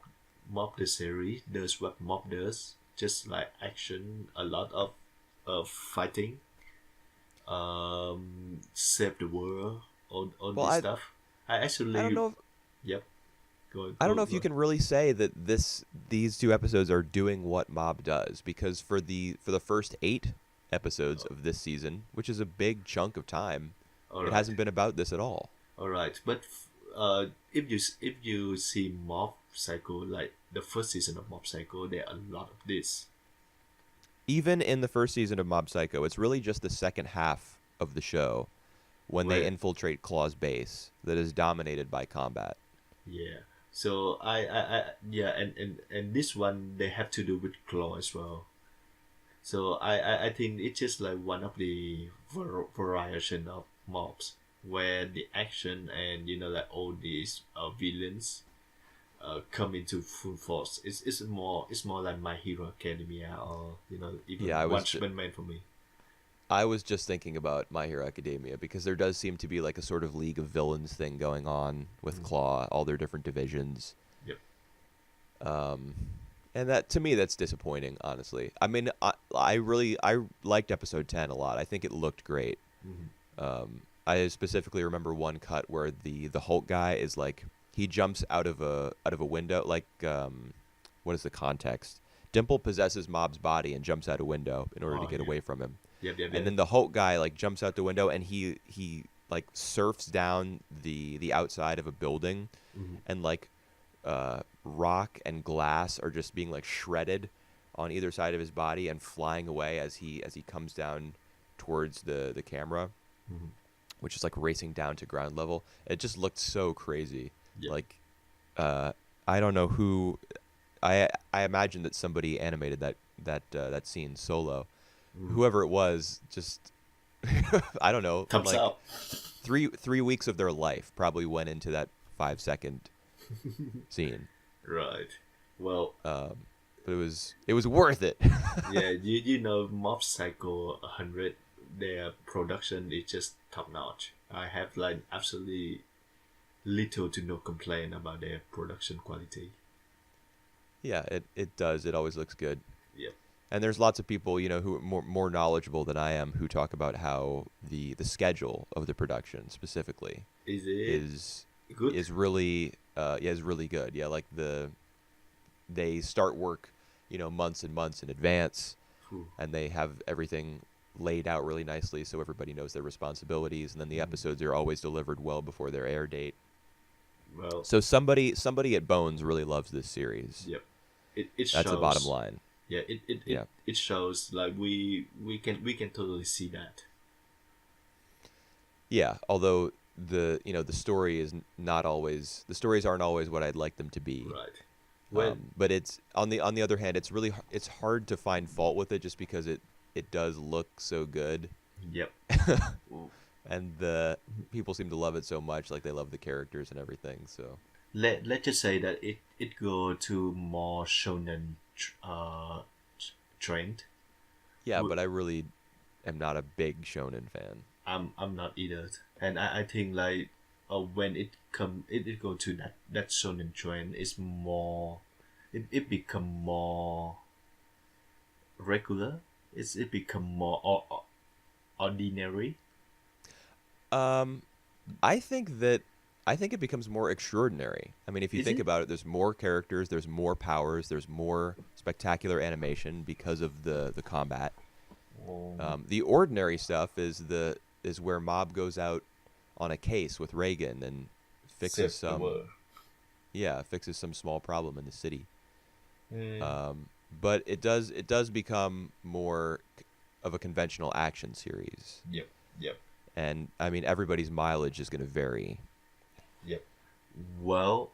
the series does what Mob does, just like action, a lot of fighting, save the world, all Well, this stuff. I I don't actually, know. yep, go I don't go know if you go. can really say that these two episodes are doing what Mob does, because for the first 8 episodes of this season, which is a big chunk of time, All it right, hasn't been about this at all. all right. But if you see Mob Psycho, like the first season of Mob Psycho, there are a lot of this. Even in the first season of Mob Psycho, it's really just the second half of the show when they Where infiltrate Claw's base that is dominated by combat. Yeah. So yeah, and this one they have to do with claw as well. So I think it's just like one of the variation of mobs where the action and like all these villains come into full force. It's more like My Hero Academia or even Yeah, One Punch Man for me. I was just thinking about My Hero Academia because there does seem to be like a sort of League of Villains thing going on with Mm. Claw, all their different divisions. Yep. Um, and that to me that's disappointing, honestly. I mean, I liked episode 10 a lot. I think it looked great. Hmm. I specifically remember one cut where the Hulk guy is like he jumps out of a window like what is the context? Dimple possesses Mob's body and jumps out a window in order to Oh get yeah. away from him. Yep. Yep. And Yep. then the Hulk guy like jumps out the window and he like surfs down the outside of a building Hmm. and like rock and glass are just being like shredded on either side of his body and flying away as he comes down towards the camera, Hmm. which is like racing down to ground level. It just looked so crazy. Yep. Like I don't know who I imagine that somebody animated that scene solo. Mm. Whoever it was, just I don't know, Thumbs like up. three weeks of their life probably went into that 5 second scene. Right. Well, But it was worth it. yeah, you know, Mob Psycho 100, their production is just top notch. I have like absolutely little to no complaint about their production quality. Yeah, it does. It always looks good. Yep. And there's lots of people, who are more knowledgeable than I am who talk about how the schedule of the production specifically Is it is good? is really is really good. Yeah, like they start work, months and months in advance, Phew. and they have everything laid out really nicely so everybody knows their responsibilities, and then the Mhm. episodes are always delivered well before their air date. Well, So somebody at Bones really loves this series. yep. It That's the bottom shows. line. Yeah, it Yeah. it shows like we can totally see that. Yeah, although the story is not always the stories aren't always what I'd like them to be. Right. Well, But it's on the other hand, it's hard to find fault with it just because it does look so good, Yep. and the people seem to love it so much, like they love the characters and everything. So Let's just say that it go to more shonen trend. yeah, but I really am not a big shonen fan. I'm not either, and I think like when it go to that shonen trend, it's more it become more regular. It become more ordinary. Um, I think that I think it becomes more extraordinary. I mean, if you Is think it? about it, there's more characters, there's more powers, there's more spectacular animation because of the combat. Oh, The ordinary stuff is where Mob goes out on a case with Reagan and fixes save the some world. fixes some small problem in the city. Mm, But it does become more of a conventional action series, yep, yep, and I mean everybody's mileage is going to vary. yep. Well,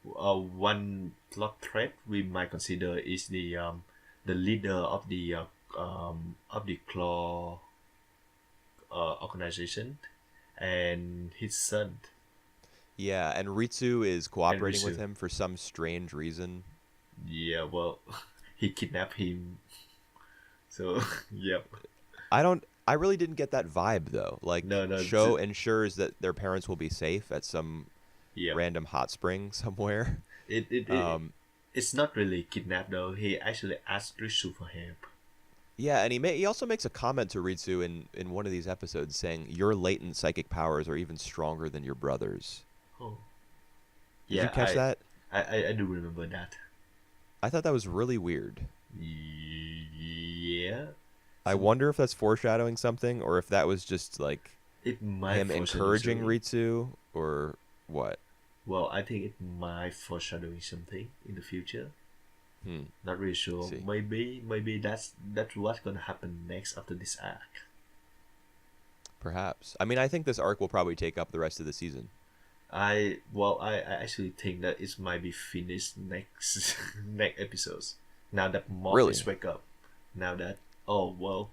one plot thread we might consider is the leader of the claw organization and his son Yeah, and Ritsu is and cooperating with Risu. him for some strange reason. Yeah, well, he kidnapped him. So, yep. I really didn't get that vibe though. Like No, no. Sho ensures that their parents will be safe at some Yep. random hot spring somewhere. It, it, it, Um it's not really kidnapped though. He actually asked Risu for help. yeah, and he also makes a comment to Ritsu in one of these episodes saying your latent psychic powers are even stronger than your brother's. Oh. Did you Yeah, catch that? I do remember that. I thought that was really weird. Yeah. I So wonder if that's foreshadowing something or if that was just like it might him foreshadow encouraging something. Ritsu or what. Well, I think it might foreshadowing something in the future. Hmm. Not really sure. See. Maybe that's what's gonna happen next after this arc. Perhaps. I mean, I think this arc will probably take up the rest of the season. I actually think that it might be finished next next episodes. Now that Mob Really? is wake up. Now that oh well,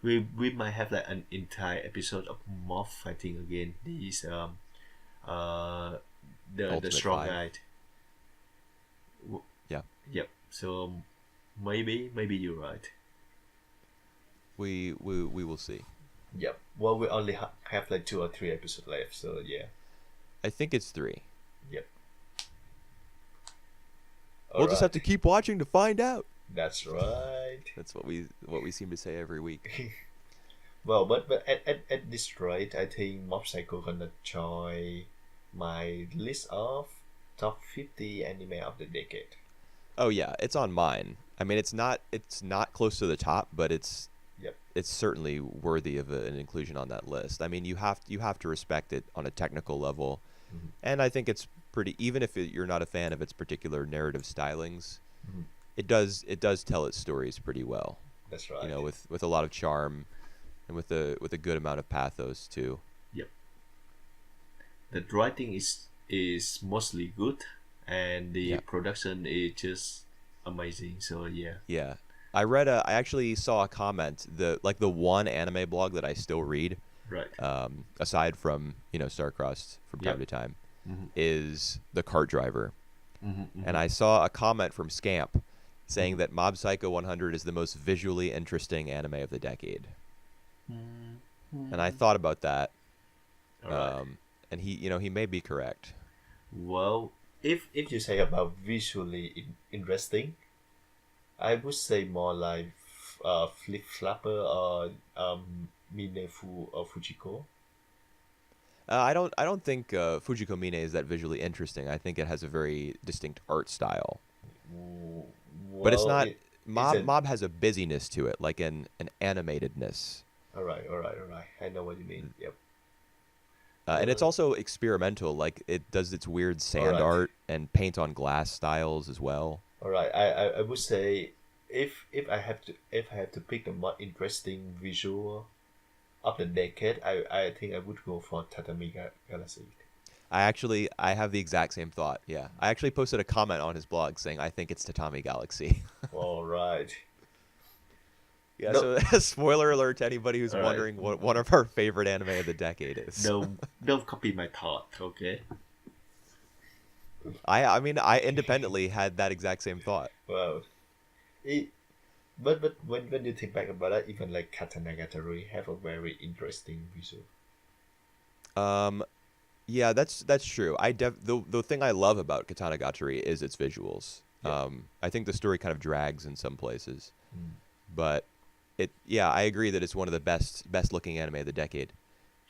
we might have like an entire episode of Mob fighting again. These uh the Ultimate strong Five. guy. Yeah. Yep. So maybe you're right. We will see. Yep. Well, we only have like 2 or 3 episodes left. So yeah. I think it's 3. Yep. We'll just have to keep watching to find out. That's right. That's what we seem to say every week. Well, but at this rate, I think Mob Psycho gonna join my list of top 50 anime of the decade. Oh yeah, it's on mine. I mean, it's not close to the top, but Yep. it's certainly worthy of an inclusion on that list. I mean, you have to respect it on a technical level, Mhm. and I think it's pretty. Even if you're not a fan of its particular narrative stylings, Mhm. it does tell its stories pretty well. That's right. You know, with a lot of charm, and with a good amount of pathos too. Yep. The writing is mostly good, and the Yeah. production is just amazing. So yeah. Yeah. I actually saw a comment, the one anime blog that I still read, Right. aside from, Starcrossed from time Yep. to time, Mm-hmm. is The Cart Driver. Mm-hmm, And I saw a comment from Scamp saying Mhm. that Mob Psycho 100 is the most visually interesting anime of the decade. And I thought about that, All right. and he may be correct. Well, if you say about visually interesting, I would say more like Flip Flapper or Minefu or Fujiko. I don't think Fujiko Mine is that visually interesting. I think it has a very distinct art style. Mm, But it's Well, not it's a Mob has a busyness to it, like an animatedness. all right. I know what you mean. Yep. And it's Uh, also experimental, like it does its weird all sand right. art and paint on glass styles as well. All right. I would say if I have to pick the more interesting visual of the decade, I think I would go for Tatami Galaxy. I have the exact same thought. Yeah. I actually posted a comment on his blog saying I think it's Tatami Galaxy. All right. Yeah, Don't, so spoiler alert to anybody who's all right. wondering what one of our favorite anime of the decade is. Don't copy my thought, okay? I mean I independently had that exact same thought. Wow. It, but when you think back about that, even like Katanagatari have a very interesting visual. Um, yeah, that's true. The thing I love about Katana Gatari is its visuals. Yeah. I think the story kind of drags in some places, Mm. but yeah, I agree that it's one of the best looking anime of the decade.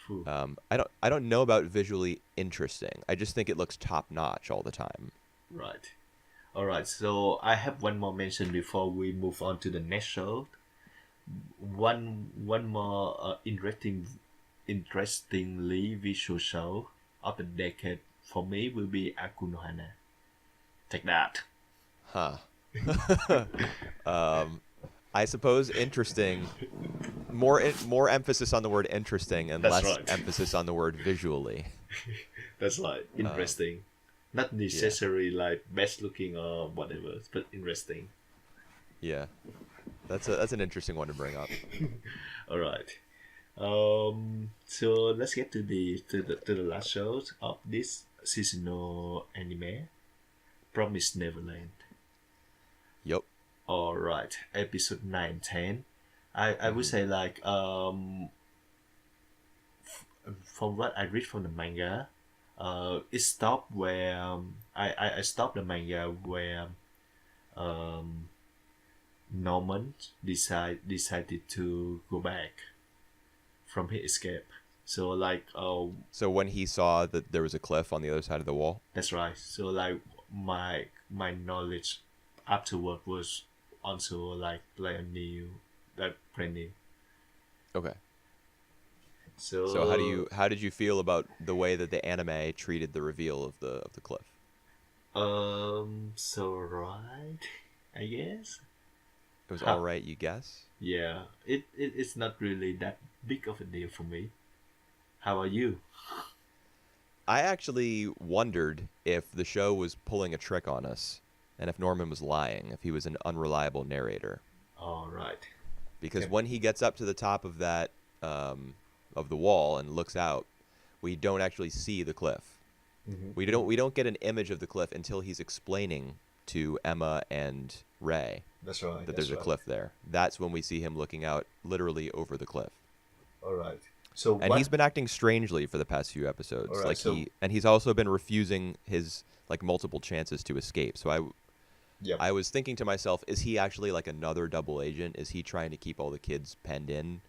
Phew. I don't know about visually interesting. I just think it looks top notch all the time. Right. All right. So I have one more mention before we move on to the next show. One more interestingly visual show of the decade for me will be Akunohana. Take that. Huh. I suppose interesting. More emphasis on the word interesting and That's less right. emphasis on the word visually. That's like interesting. Not necessarily like best looking or whatever, but interesting. Yeah, that's an interesting one to bring up. All right. So let's get to the last shows of this seasonal anime, Promise Neverland. Yep. All right, episode 9, 10. I would say like from what I read from the manga, it stopped where I stopped the manga where um Norman decided to go back from his escape. So like So when he saw that there was a cliff on the other side of the wall. that's right. So like my knowledge afterward was also like brand new, that brand new. Okay. So So how did you feel about the way that the anime treated the reveal of the cliff? so right, I guess. It was Huh. all right, you guess. Yeah, it's not really that big of a deal for me. How are you? I actually wondered if the show was pulling a trick on us, and if Norman was lying, if he was an unreliable narrator. All right. Because Yep. when he gets up to the top of that of the wall and looks out, we don't actually see the cliff. Mm-hmm. We don't get an image of the cliff until he's explaining to Emma and Ray That's right. that there's a cliff there. That's when we see him looking out literally over the cliff. All right. So And he's been acting strangely for the past few episodes. All right, so- he's also been refusing his like multiple chances to escape. So Yep. I was thinking to myself, is he actually like another double agent? Is he trying to keep all the kids penned in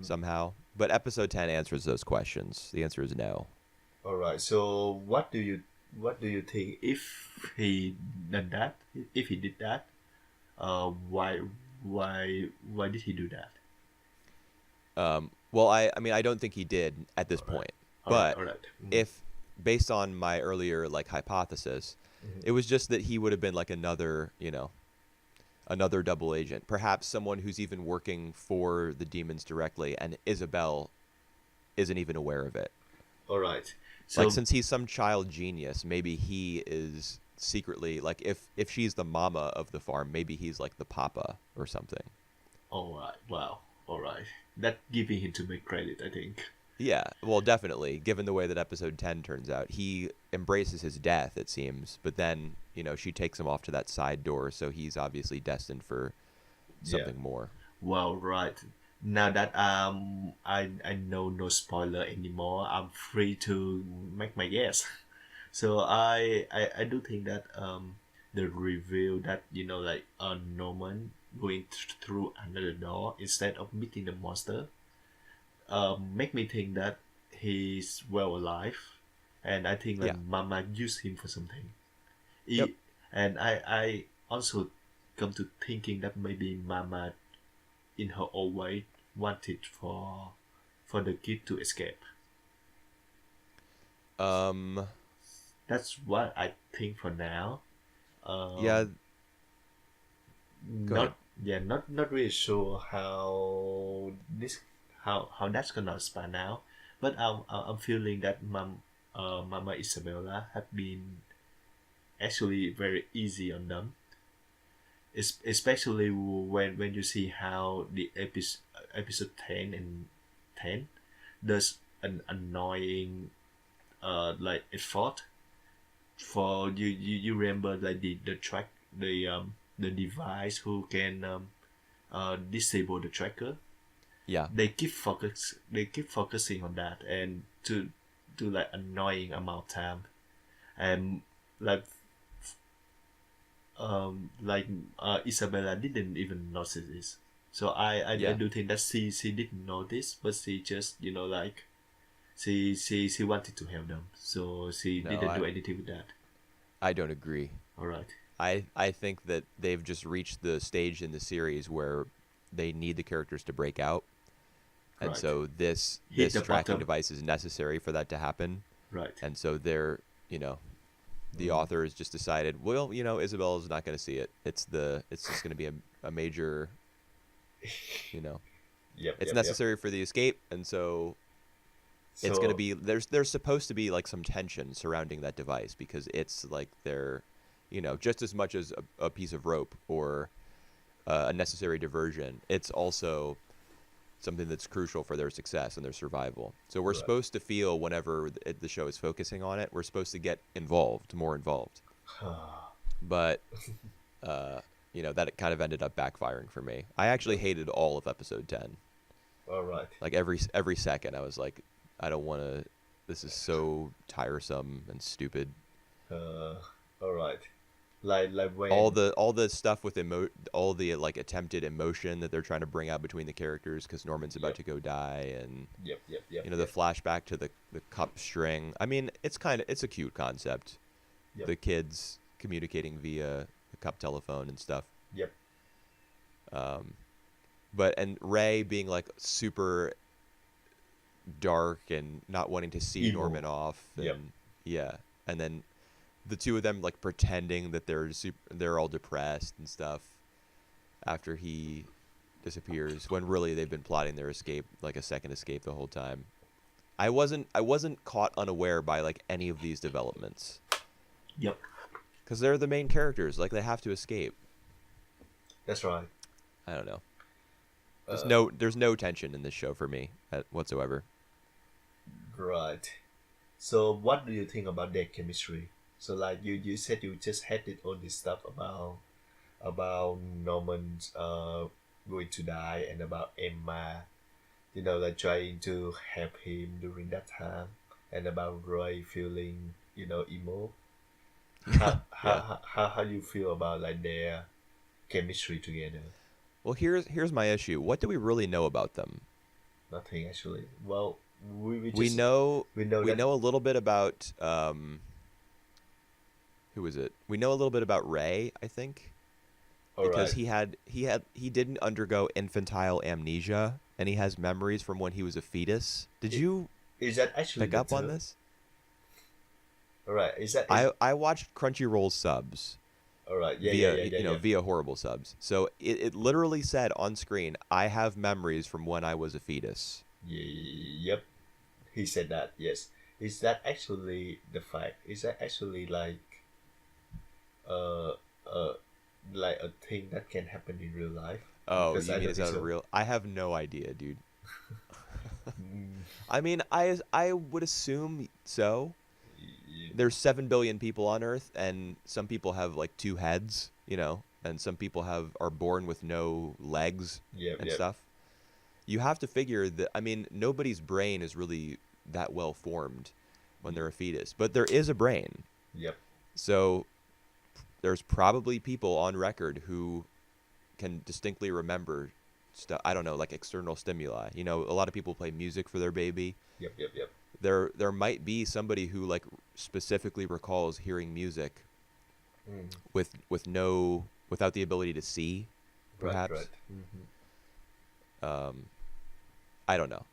somehow? But episode 10 answers those questions. The answer is no. All right. So what do you think if he done that? If he did that, why did he do that? Well, I mean, I don't think he did at this point. But all right. if based on my earlier like hypothesis, it was just that he would have been like another double agent, perhaps someone who's even working for the demons directly, and Isabel isn't even aware of it. All right. So Like since he's some child genius, maybe he is secretly like if she's the mama of the farm, maybe he's like the papa or something. all right. Wow. All right. That giving him too much credit, I think. Yeah, well, definitely. Given the way that episode 10 turns out, he embraces his death, it seems, but then, she takes him off to that side door, so he's obviously destined for something more. Well, right. Now that I know no spoiler anymore, I'm free to make my guess. So I do think that the reveal that like Norman going through another door instead of meeting the monster make me think that he's well alive, and I think that Mama used him for something. Yep. And I also come to thinking that maybe Mama, in her own way, wanted for the kid to escape. That's what I think for now. Yeah. Go ahead. Not really sure how that's gonna span out, but I'm feeling that Mama Isabella have been actually very easy on them. especially when you see how the episode 10 and 10 does an annoying like effort for you remember like the track the device who can disable the tracker. Yeah. They keep focusing on that and to like annoying amount of time, and like Isabella didn't even notice this. So I Yeah. do think that she didn't notice, but she just like she wanted to help them, so she No, didn't do anything with that. I don't agree. All right. I think that they've just reached the stage in the series where they need the characters to break out. And Right. so this Hit the tracking bottom. device is necessary for that to happen. Right. And so they're, the author has just decided, well, Isabella's not going to see it. It's just going to be a major, Yep. it's Yep. necessary for the escape. And so it's going to So be, there's supposed to be like some tension surrounding that device because it's like they're, just as much as a piece of rope or a necessary diversion, it's also something that's crucial for their success and their survival. So we're Right. supposed to feel whenever the show is focusing on it, we're supposed to get more involved. But that kind of ended up backfiring for me. I actually hated all of episode 10. all right. Like every second I was like, I don't want to, this is so tiresome and stupid. All right. Like when All the stuff with all the like attempted emotion that they're trying to bring out between the characters because Norman's about Yep. to go die, and Yep. the flashback to the cup string. I mean, it's a cute concept. Yep. The kids communicating via the cup telephone and stuff. Yep. And Ray being like super dark and not wanting to see Emo. Norman off, and Yep. yeah, and then the two of them like pretending that they're all depressed and stuff after he disappears when really they've been plotting their escape, like a second escape the whole time. I wasn't caught unaware by like any of these developments Yep. because they're the main characters, like they have to escape. That's right. I don't know. Uh, There's no tension in this show for me whatsoever. Right. So what do you think about their chemistry? So like you said you just hated all this stuff about Norman's going to die and about Emma, like trying to help him during that time, and about Roy feeling, emo. How Yeah. how you feel about like their chemistry together? Well, here's my issue. What do we really know about them? Nothing actually. Well, we We just know we know we that. know a little bit about who is it? We know a little bit about Ray, I think, All because right. he didn't undergo infantile amnesia and he has memories from when he was a fetus. Did you Is that actually pick the up on term? this? All right. Is I watched Crunchyroll subs all right. Yeah. via via horrible subs. So it literally said on screen, "I have memories from when I was a fetus." Yep. He said that. Yes. Is that actually the fact? Is that actually uh uh like a thing that can happen in real life? Oh, Because you I mean don't is think that a so. real? I have no idea, dude. Mm, I mean, I would assume so. y- There's 7 billion people on Earth, and some people have like two heads, and some people are born with no legs Yep. and Yep. stuff. You have to figure that. I mean, nobody's brain is really that well formed when they're a fetus, but there is a brain. Yep. So there's probably people on record who can distinctly remember stuff. I don't know, like external stimuli. A lot of people play music for their baby. Yep. Yep. Yep. There might be somebody who like specifically recalls hearing music Mm. without the ability to see, Right. perhaps. Right. Mm-hmm. I don't know.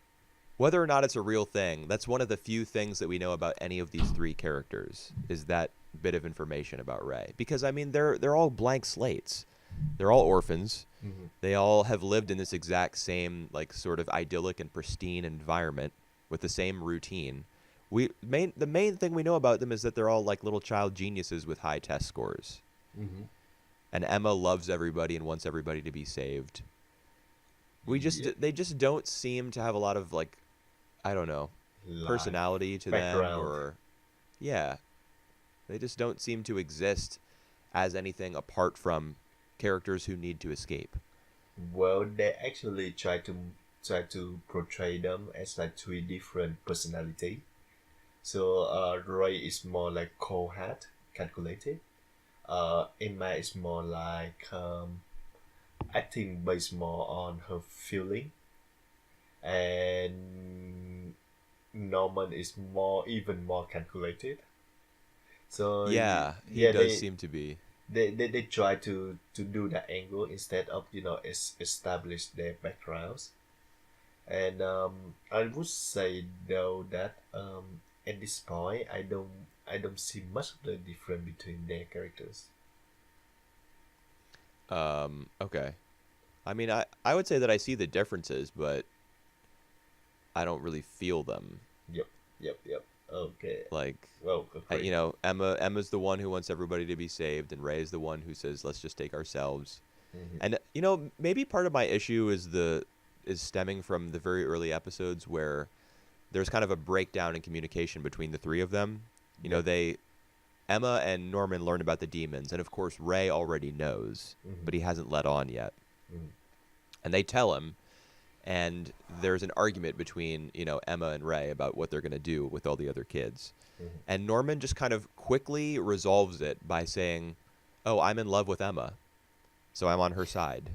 Whether or not it's a real thing, that's one of the few things that we know about any of these three characters is that bit of information about Ray. Because I mean, they're all blank slates. They're all orphans. Mm-hmm. They all have lived in this exact same like sort of idyllic and pristine environment with the same routine. The main thing we know about them is that they're all like little child geniuses with high test scores. Mm-hmm. and Emma loves everybody and wants everybody to be saved. Yeah. They just don't seem to have a lot of like, I don't know, Like personality to them, background. or yeah, they just don't seem to exist as anything apart from characters who need to escape. Well, they actually try to portray them as like three different personality. So Roy is more like cold heart, calculated. Emma is more like acting based more on her feeling, and Norman is more even more calculated. So Yeah, he yeah, does seem to be. they try to do that angle instead of establish their backgrounds. And I would say though that at this point I don't see much of the difference between their characters. Okay. I mean, I would say that I see the differences, but I don't really feel them. Yep, yep. Okay. Like, Well, agree. Emma's the one who wants everybody to be saved, and Ray's the one who says, "Let's just take ourselves." Hmm. And maybe part of my issue is stemming from the very early episodes where there's kind of a breakdown in communication between the three of them. Yep. Emma and Norman learn about the demons, and of course Ray already knows, Hmm. but he hasn't let on yet. Hmm. And they tell him, and there's an argument between Emma and Ray about what they're going to do with all the other kids. Hmm. And Norman just kind of quickly resolves it by saying, "Oh, I'm in love with Emma, so I'm on her side."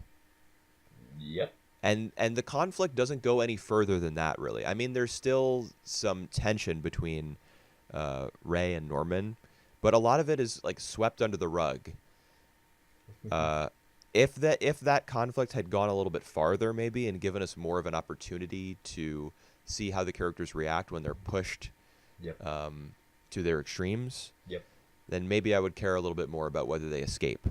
Yep. And the conflict doesn't go any further than that, really. I mean, there's still some tension between Ray and Norman, but a lot of it is like swept under the rug. Uh, if that conflict had gone a little bit farther, maybe, and given us more of an opportunity to see how the characters react when they're pushed Yep. to their extremes, Yep. then maybe I would care a little bit more about whether they escape.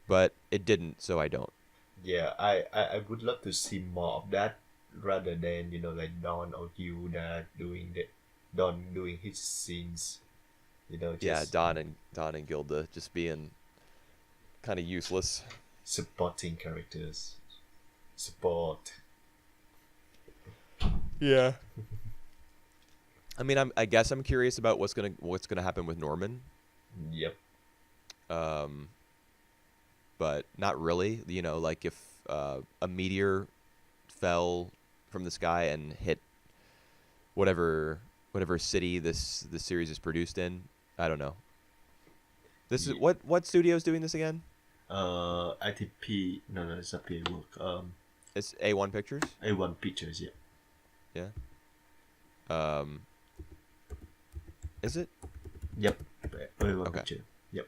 But it didn't, so I don't. Yeah, I would love to see more of that rather than like Don or Hugh that Don doing his scenes. Yeah, Just Don and Gilda just being kind of useless. supporting characters. Support. Yeah. I mean, I guess I'm curious about what's gonna happen with Norman, Yep. um, but not really. Like if a meteor fell from the sky and hit whatever city this series is produced in. I don't know. This is Ye- what studio's doing this again? ITP. No, it's not PA work. It's A1 Pictures. A1 Pictures. Yeah. Yeah. Um, is it? Yep. A1 Okay. Picture. Yep.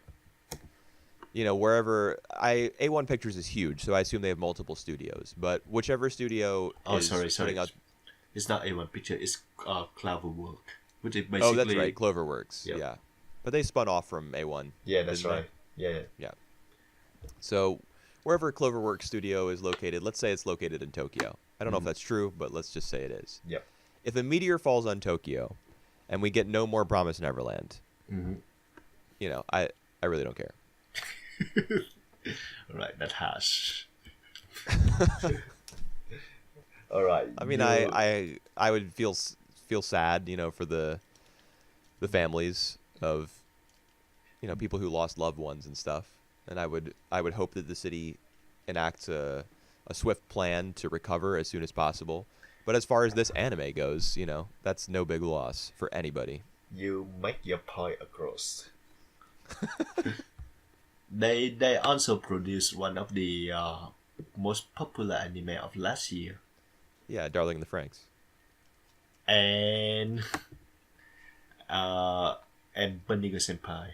Wherever A1 Pictures is huge, so I assume they have multiple studios. But whichever studio Oh, is sorry. putting out. It's not A1 Picture. It's Cloverwork, which is Oh, that's basically. right, Cloverworks. Yep. Yeah, but they spun off from A1. Yeah, that's didn't they? right. Yeah. Yeah. So wherever Cloverworks studio is located, let's say it's located in Tokyo. I don't know if Mhm. that's true, but let's just say it is. Yep. If a meteor falls on Tokyo, and we get no more Promise Neverland, Mm-hmm. I really don't care. All right, that harsh. All right. I mean, you- I would feel sad, for the families of people who lost loved ones and stuff, and I would hope that the city enacts a swift plan to recover as soon as possible. But as far as this anime goes, that's no big loss for anybody. you make your point across. They also produced one of the most popular anime of last year, Yeah, Darling in the Franxx. and and Benigo Senpai.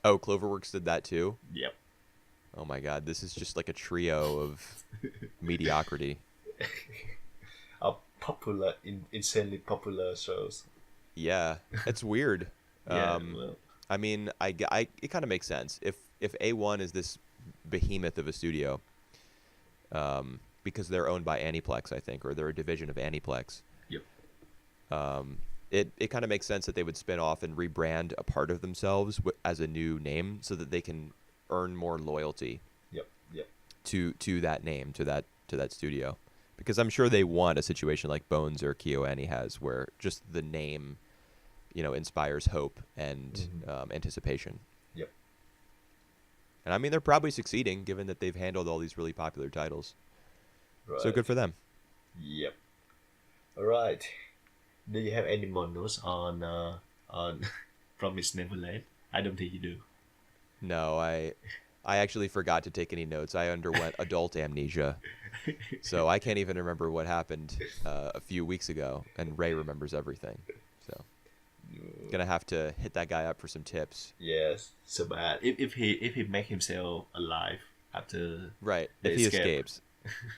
Oh, Cloverworks did that too. Yep. Oh my God, this is just like a trio of mediocrity. A popular, insanely popular shows. Yeah, it's weird. Yeah. Well. I mean, it kind of makes sense if A1 is this behemoth of a studio, because they're owned by Aniplex, I think, or they're a division of Aniplex. Yep. It kind of makes sense that they would spin off and rebrand a part of themselves as a new name so that they can earn more loyalty Yep. Yep. to that name, to that studio, because I'm sure they want a situation like Bones or KyoAni has, where just the name, inspires hope and anticipation. Yep. And I mean, they're probably succeeding, given that they've handled all these really popular titles. Right. So good for them. Yep. All right. Do you have any more notes on Promised Neverland? I don't think you do. No, I actually forgot to take any notes. I underwent adult amnesia, so I can't even remember what happened a few weeks ago, and Ray remembers everything. So gonna have to hit that guy up for some tips. Yes, so bad. If he make himself alive after Right. the If he escape. escapes,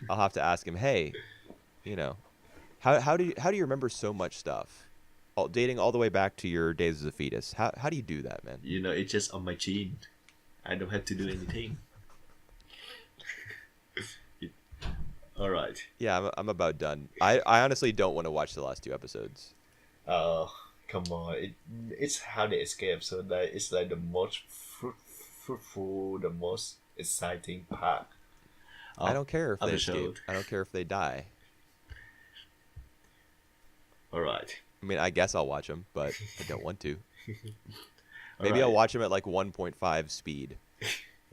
I'll have to ask him, hey, how do you remember so much stuff? Dating all the way back to your days as a fetus. How do you do that, man? It's just on my gene. I don't have to do anything. All right. Yeah, I'm about done. I honestly don't want to watch the last 2 episodes. Come on. It's how they escape. So that it's like the most fruitful, the most exciting part. I don't care if of they the show. escape. I don't care if they die. All right. I mean, I guess I'll watch them, but I don't want to. Maybe right. I'll watch them at like 1.5 speed.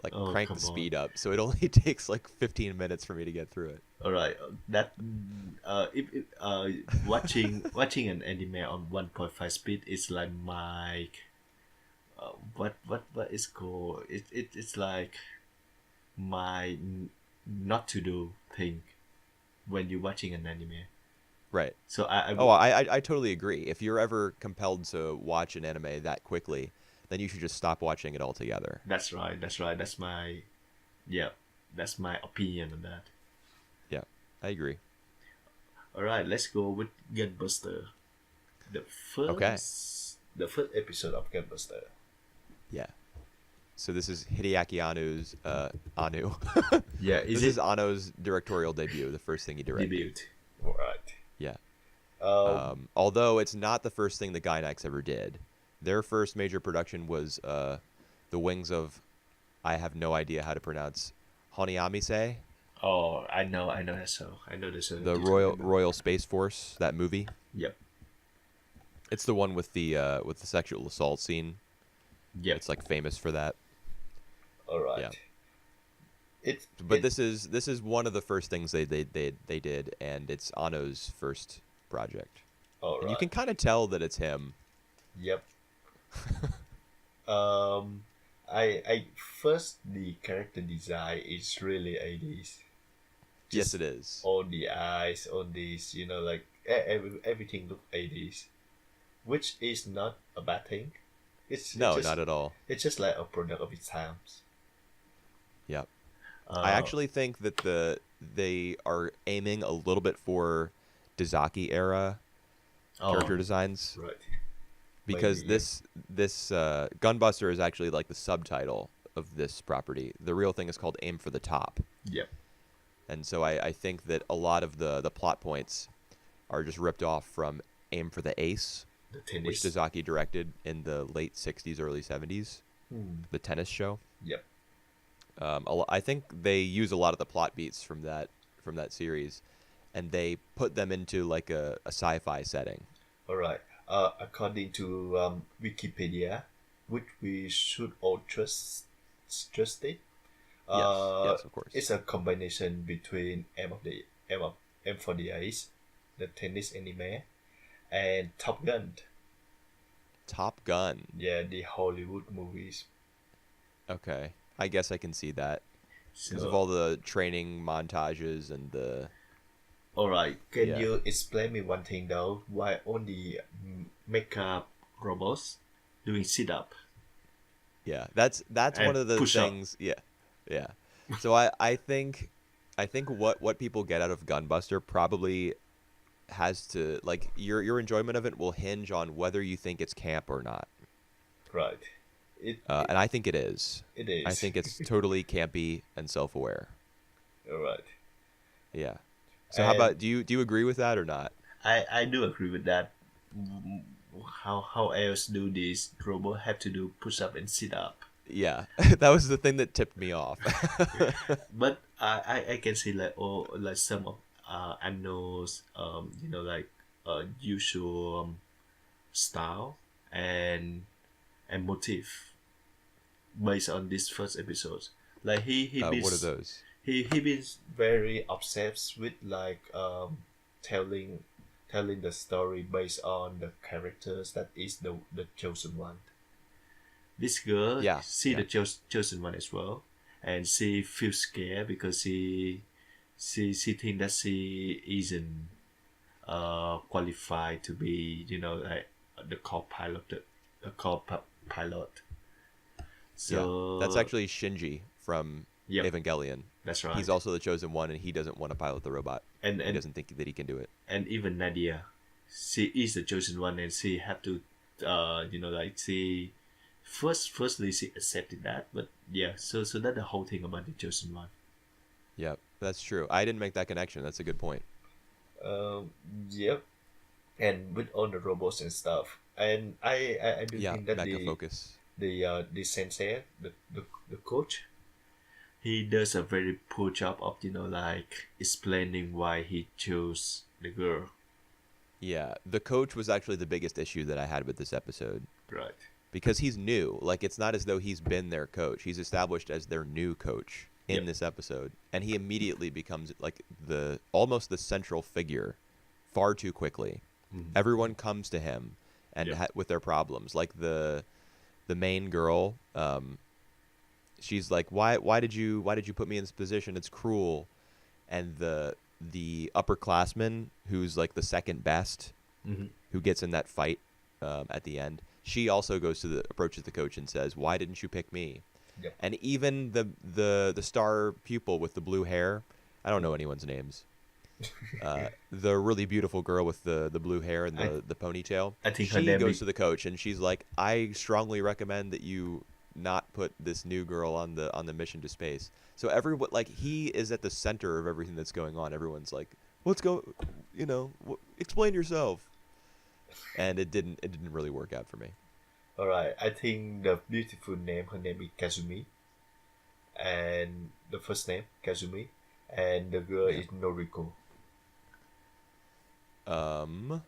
Like Oh, crank come the on. speed up, so it only takes like 15 minutes for me to get through it. All right. That if watching an anime on 1.5 speed is like my what is called it's like my not to do thing when you're watching an anime. Right. So I I totally agree. If you're ever compelled to watch an anime that quickly, then you should just stop watching it altogether. That's right. That's my that's my opinion on that. Yeah, I agree. All right, let's go with Gunbuster. The first episode of Gunbuster. Yeah. So this is Hideaki Anno's Anno. Yeah, This is Anno's directorial debut, the first thing he directed. debut? All right. Yeah. Um, Although it's not the first thing the Gainax ever did. Their first major production was The Wings of, I have no idea how to pronounce, Honiamise, oh, I know that show. I know the show. the Royal Space Force, that movie. Yep. It's the one with the sexual assault scene. Yep. It's like famous for that. All right. Yeah. But this is one of the first things they did, and it's Anno's first project. All And right. you can kind of tell that it's him. Yep. I first the character design is really 80s. Yes, it is. All the eyes, all these, like everything look 80s, which is not a bad thing. It's just, not at all. It's just like a product of its times. Yep. I actually think that they are aiming a little bit for Dazaki era character designs, Right. because Maybe, this Gunbuster is actually like the subtitle of this property. The real thing is called Aim for the Top. Yep. And so I think that a lot of the plot points are just ripped off from Aim for the Ace, The tennis. which Dazaki directed in the late 60s, early 70s, the tennis show. Yep. I think they use a lot of the plot beats from that series, and they put them into like a sci-fi setting. All right. According to Wikipedia, which we should all trust it. Yes, of course. It's a combination between M for the Ace, the tennis anime, and Top Gun. Top Gun. Yeah, the Hollywood movies. Okay, I guess I can see that because of So, all the training montages and the. all right. Can Yeah. you explain me one thing though? Why only makeup robots doing sit up? Yeah, that's And one of the push up. things. Yeah, yeah. So I think what people get out of Gunbuster probably has to, like, your enjoyment of it will hinge on whether you think it's camp or not. Right. It And I think it is. it is. I think it's totally campy and self-aware. all right. Yeah. So how And- about do you agree with that or not? I do agree with that. How else do these robots have to do push up and sit up? Yeah, that was the thing that tipped me off. But I can see like oh like some of Anno's like usual style and motif based on this first episode. Like What are those? he been very obsessed with like telling the story based on the characters that is the chosen one. This girl Yeah, see yeah, the chosen one as well, and she feels scared because she think that she isn't qualified to be like the co-pilot the co-pilot. yeah. That's So actually Shinji from yep, Evangelion. that's He's right. also the chosen one, and he doesn't want to pilot the robot. And He and doesn't think that he can do it. and even Nadia, she is the chosen one, and she had to, like she firstly she accepted that, but yeah, so that the whole thing about the chosen one. Yep, that's true. I didn't make that connection. That's a good point. Um, yep, and with all the robots and stuff, and I do Yeah, think that mecha focus. the sensei, the coach, he does a very poor job of like explaining why he chose the girl. Yeah, the coach was actually the biggest issue that I had with this episode Right. because he's new. Like, it's not as though he's been their coach. He's established as their new coach in Yep. this episode, and he immediately becomes like the almost the central figure far too quickly. Mhm. Everyone comes to him and Yep. with their problems. Like the main girl, she's like, why did you put me in this position? It's cruel. And the upperclassman, who's like the second best, Mm-hmm. who gets in that fight at the end, she also approaches the coach and says, "Why didn't you pick me?" Yep. And even the star pupil with the blue hair, I don't know anyone's names. The really beautiful girl with the blue hair and the ponytail, I think her she name goes is to the coach and she's like, "I strongly recommend that you not put this new girl on the mission to space." So everyone, like, he is at the center of everything that's going on. Everyone's like, "Let's go, explain yourself." And it didn't really work out for me. all right. I think the beautiful name, her name is Kazumi, and the first name Kazumi, and the girl Yeah. is Noriko. Um.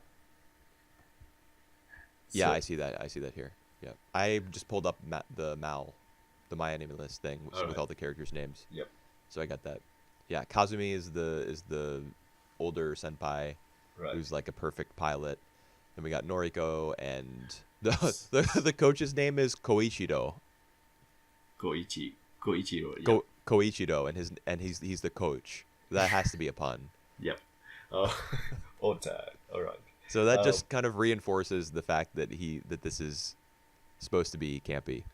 Yeah, So I see that. I see that here. Yeah, I just pulled up the My Anime List thing with, all with right. all the characters' names, Yep. so I got that. Yeah, Kazumi is the older senpai Right. who's like a perfect pilot. Then we got Noriko, and the coach's name is Koichiro. Koichiro. Yep. Koichiro, and he's the coach. That has to be a pun. Yep. Uh, all time. All right. So that Um, just kind of reinforces the fact that this is supposed to be campy.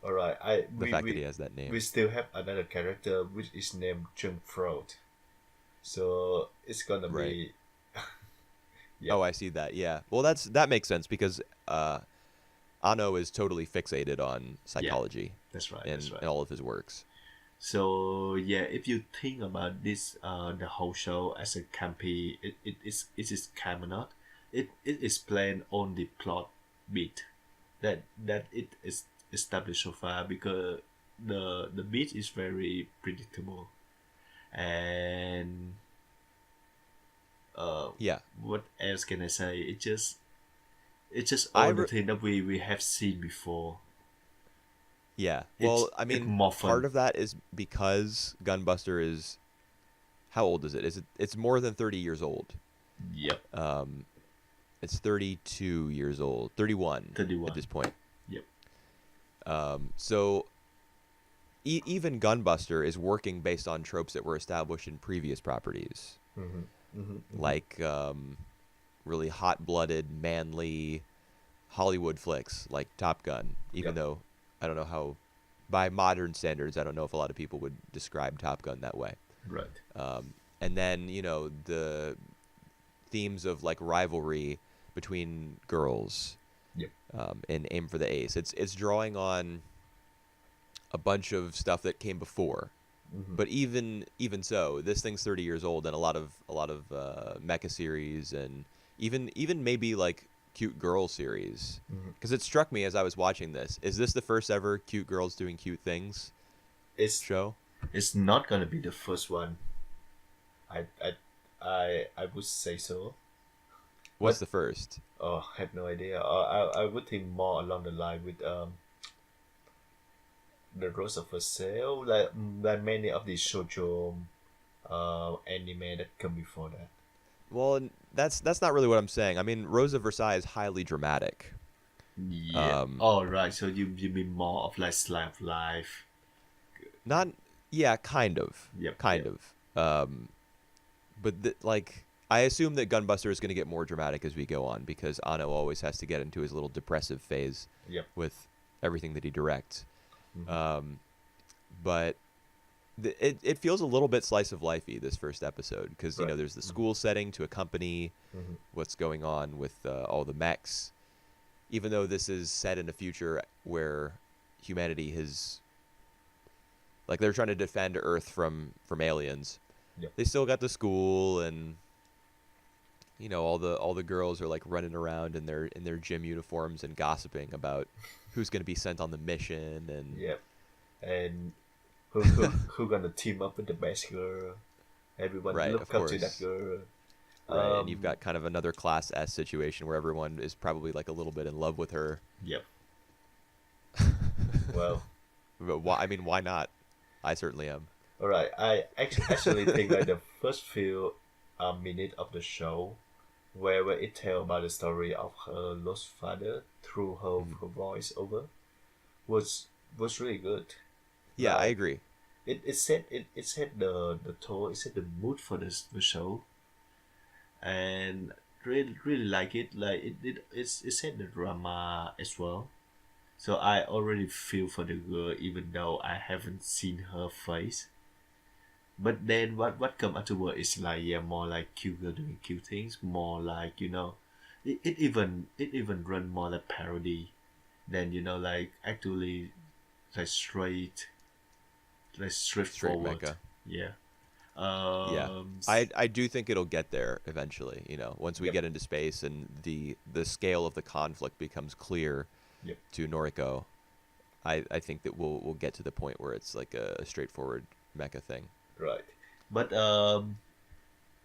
all right. I The fact that he has that name. we still have another character which is named Chung Fraud. So it's gonna Right. be yeah. Oh, I see that. Yeah. Well, that makes sense because Ano is totally fixated on psychology That's right. in, That's right. in all of his works. So yeah, if you think about this, the whole show as a campy, it is camp or not. It is planned on the plot beat that it is established so far because the beat is very predictable, and Yeah. what else can I say? It's just I all the re- thing that we have seen before. Yeah. It's Well, I it's mean, more fun. part of that is because Gunbuster is how old is it? It's more than 30 years old. Yep. It's 32 years old, 31 31. at this point. Yep. So even Gunbuster is working based on tropes that were established in previous properties, Mm-hmm. Mm-hmm. like really hot-blooded, manly Hollywood flicks like Top Gun. Even Yep. though I don't know how, by modern standards, I don't know if a lot of people would describe Top Gun that way. Right. And then the themes of like rivalry between girls Yep. in Aim for the Ace. It's drawing on a bunch of stuff that came before. Mm-hmm. But even so, this thing's 30 years old, and a lot of mecha series, and even maybe like cute girl series. Mhm. Because it struck me as I was watching this. Is this the first ever cute girls doing cute things It's show? it's not gonna be the first one. I I I would say so, What's but the first? I have no idea. I would think more along the line with the Rose of a Sale, like many of the shoujo anime that come before that. Well, that's not really what I'm saying. I mean, Rose of Versailles is highly dramatic. Yeah. Um, All right. So you mean more of like slice of life? not, yeah, kind of, Yep. kind Yep. of. But like, I assume that Gunbuster is going to get more dramatic as we go on because Anno always has to get into his little depressive phase Yep. with everything that he directs. Mhm. But it feels a little bit slice of lifey this first episode because Right. there's the school setting to accompany Mhm. what's going on with all the mechs. Even though this is set in a future where humanity has, like, they're trying to defend Earth from aliens, Yep. they still got the school, and all the girls are like running around in their gym uniforms and gossiping about who's going to be sent on the mission. And Yep. And who gonna team up with the best girl? Everyone right, of look up to that course. girl. Right, and you've Um. got kind of another Class S situation where everyone is probably like a little bit in love with her. Yep. Well. But why? I mean, why not? I certainly am. All right. I actually think like the first few minute of the show, where it tell about the story of her lost father through her voice over, was really good. Yeah, I Like agree. it set the tone, it set the mood for the show, and really like it. Like it set the drama as well. So I already feel for the girl, even though I haven't seen her face. But then what come afterward is like, yeah, more like cute girl doing cute things, more like it even run more like parody than like actually like Straight straightforward. mecha. Yeah. Yeah, I do think it'll get there eventually. Once we Yep. get into space and the scale of the conflict becomes clear Yep. to Noriko, I think that we'll get to the point where it's like a straightforward mecha thing. Right. But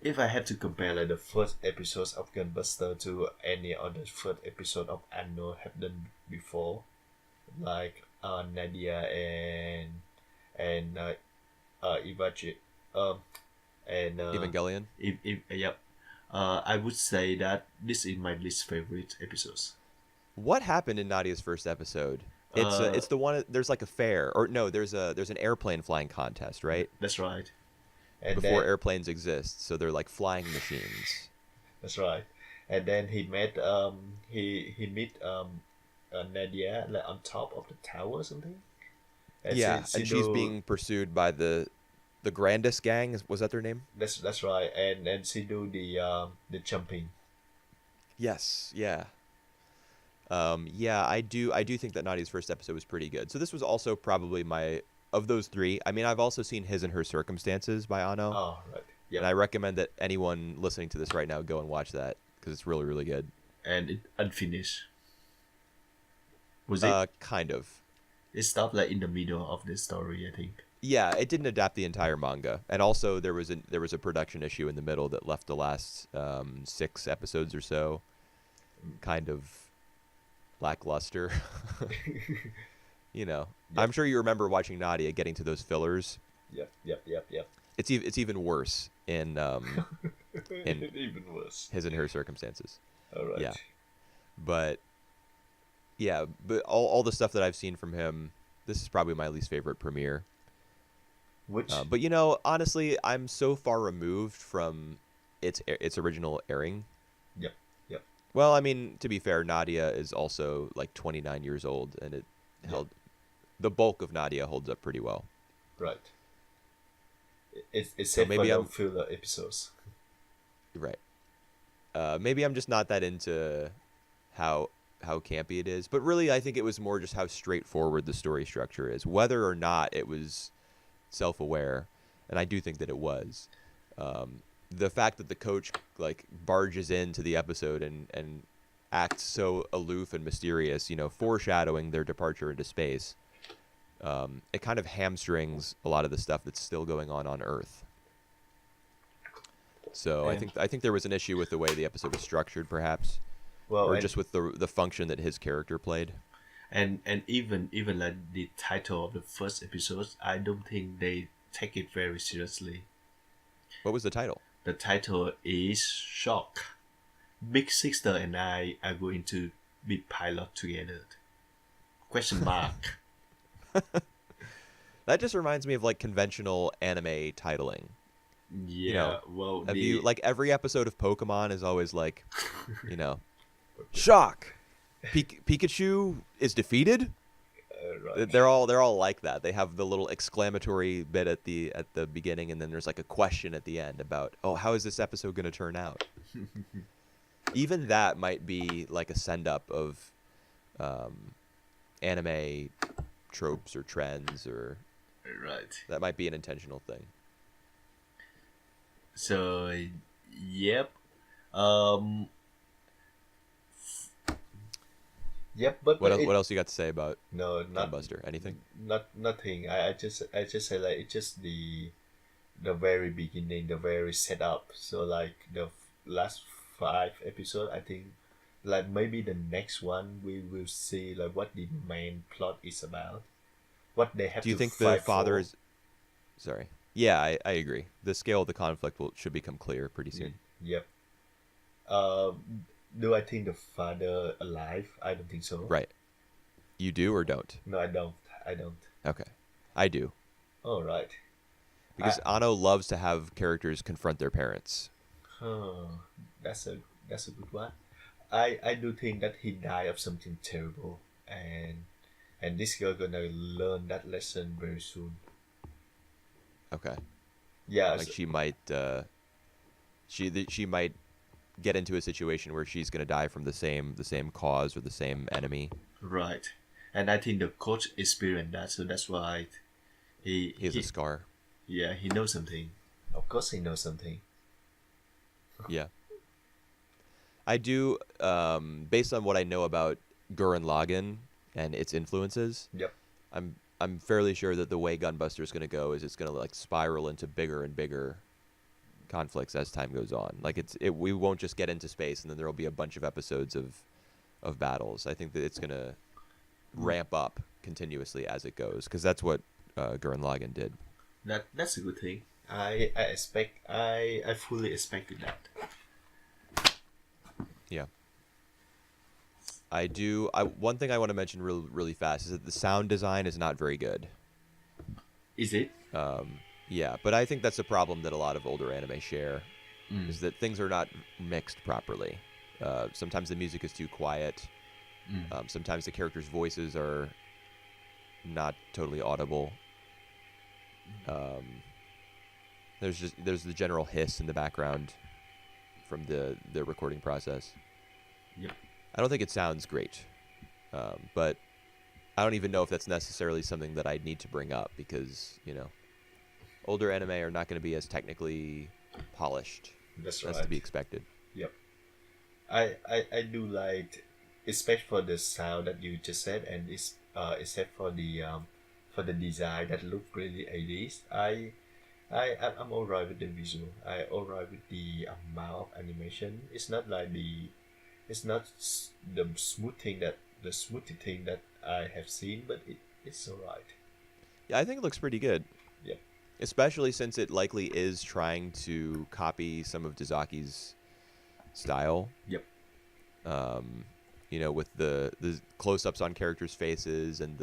if I have to compare like the first episodes of Gunbuster to any other first episode of Anno have done before, like Nadia and Ivachi, um and Evangelion. yep, I would say that this is my least favorite episodes. What happened in Nadia's first episode? Uh, It's the one. There's like a fair, or no? There's an airplane flying contest, right? that's right, and Before then airplanes exist, so they're like flying machines. that's right, and then he meet Nadia like on top of the tower or something. And Yeah, she and she's do being pursued by the Grandis gang. Was that their name? that's right, and she do the jumping. Yes. Yeah. Yeah, I do think that Nadia's first episode was pretty good. So this was also probably my of those three. I mean, I've also seen His and Her Circumstances by Ano, Oh right, and yep, I recommend that anyone listening to this right now go and watch that because it's really really good. and it unfinished. Was it? Kind of. It stopped like in the middle of the story, I think. Yeah, it didn't adapt the entire manga, and also there was a production issue in the middle that left the last 6 episodes or so kind of lackluster. Yep. I'm sure you remember watching Nadia getting to those fillers. Yep. It's even worse in in Even worse. His and Her Circumstances. All right. Yeah, but all the stuff that I've seen from him, this is probably my least favorite premiere. Which But honestly, I'm so far removed from its original airing. yep, yep, Well, I mean, to be fair, Nadia is also like 29 years old, and it held the bulk of Nadia holds up pretty well. right. It's So set for maybe the I'm filler episodes. right. Maybe I'm just not that into how campy it is, but really, I think it was more just how straightforward the story structure is, whether or not it was self-aware, and I do think that it was. The fact that the coach like barges into the episode and act so aloof and mysterious, foreshadowing their departure into space, it kind of hamstrings a lot of the stuff that's still going on Earth. So And I think there was an issue with the way the episode was structured, perhaps, well, or and just with the function that his character played. and even like the title of the first episode, I don't think they take it very seriously. What was the title? The title is Shock. Big Sister and I are going to be pilot together. Question mark. That just reminds me of like conventional anime titling. Yeah, well, Have you like every episode of Pokemon is always like, shock. Pikachu is defeated. right. They're all like that. They have the little exclamatory bit at the beginning, and then there's like a question at the end about, oh, how is this episode going to turn out? Even that might be like a send up of anime tropes or trends, or Right. that might be an intentional thing. So, yep. Um. Yep, but What it, else you got to say about no, not Gunbuster? Anything? nothing. I just say like it's just the very beginning, the very setup. So like the last 5 episodes, I think, like maybe the next one we will see like what the main plot is about, what they have Do you to think the fight father for. is? Sorry. Yeah, I agree. The scale of the conflict should become clear pretty soon. Yep. Do I think the father alive? I don't think so. Right. You do or don't? No, I don't. I don't. Okay. I do. All right. Because Ano loves to have characters confront their parents. Huh, that's a good one. I do think that he died of something terrible, and this girl gonna learn that lesson very soon. Okay. Yeah. Like she might she might get into a situation where she's going to die from the same cause or the same enemy. Right. And I think the coach experienced that, so that's why He has a scar. yeah, he knows something. Of course, he knows something. Yeah. I do, based on what I know about Gurren Lagann and its influences, Yep. I'm fairly sure that the way Gunbuster is going to go is it's going to like spiral into bigger and bigger conflicts as time goes on. Like we won't just get into space and then there will be a bunch of episodes of battles. I think that it's going to ramp up continuously as it goes, because that's what Gurren Lagann did. That's a good thing. I fully expected that. Yeah. I do. One thing I want to mention really fast is that the sound design is not very good. Is it? Yeah, but I think that's a problem that a lot of older anime share, is that things are not mixed properly. Sometimes the music is too quiet. Sometimes the characters' voices are not totally audible. There's the general hiss in the background from the recording process. Yep. I don't think it sounds great, but I don't even know if that's necessarily something that I'd need to bring up, because older anime are not going to be as technically polished. That's That's right. to be expected. Yep. I do like, especially for the sound that you just said, and except for the design that look really 80s. I'm alright with the visual. I alright with the amount of animation. It's not like the smoothie thing that I have seen, but it's alright. Yeah, I think it looks pretty good. Yep. Especially since it likely is trying to copy some of Dazaki's style. Yep. With the close-ups on characters' faces, and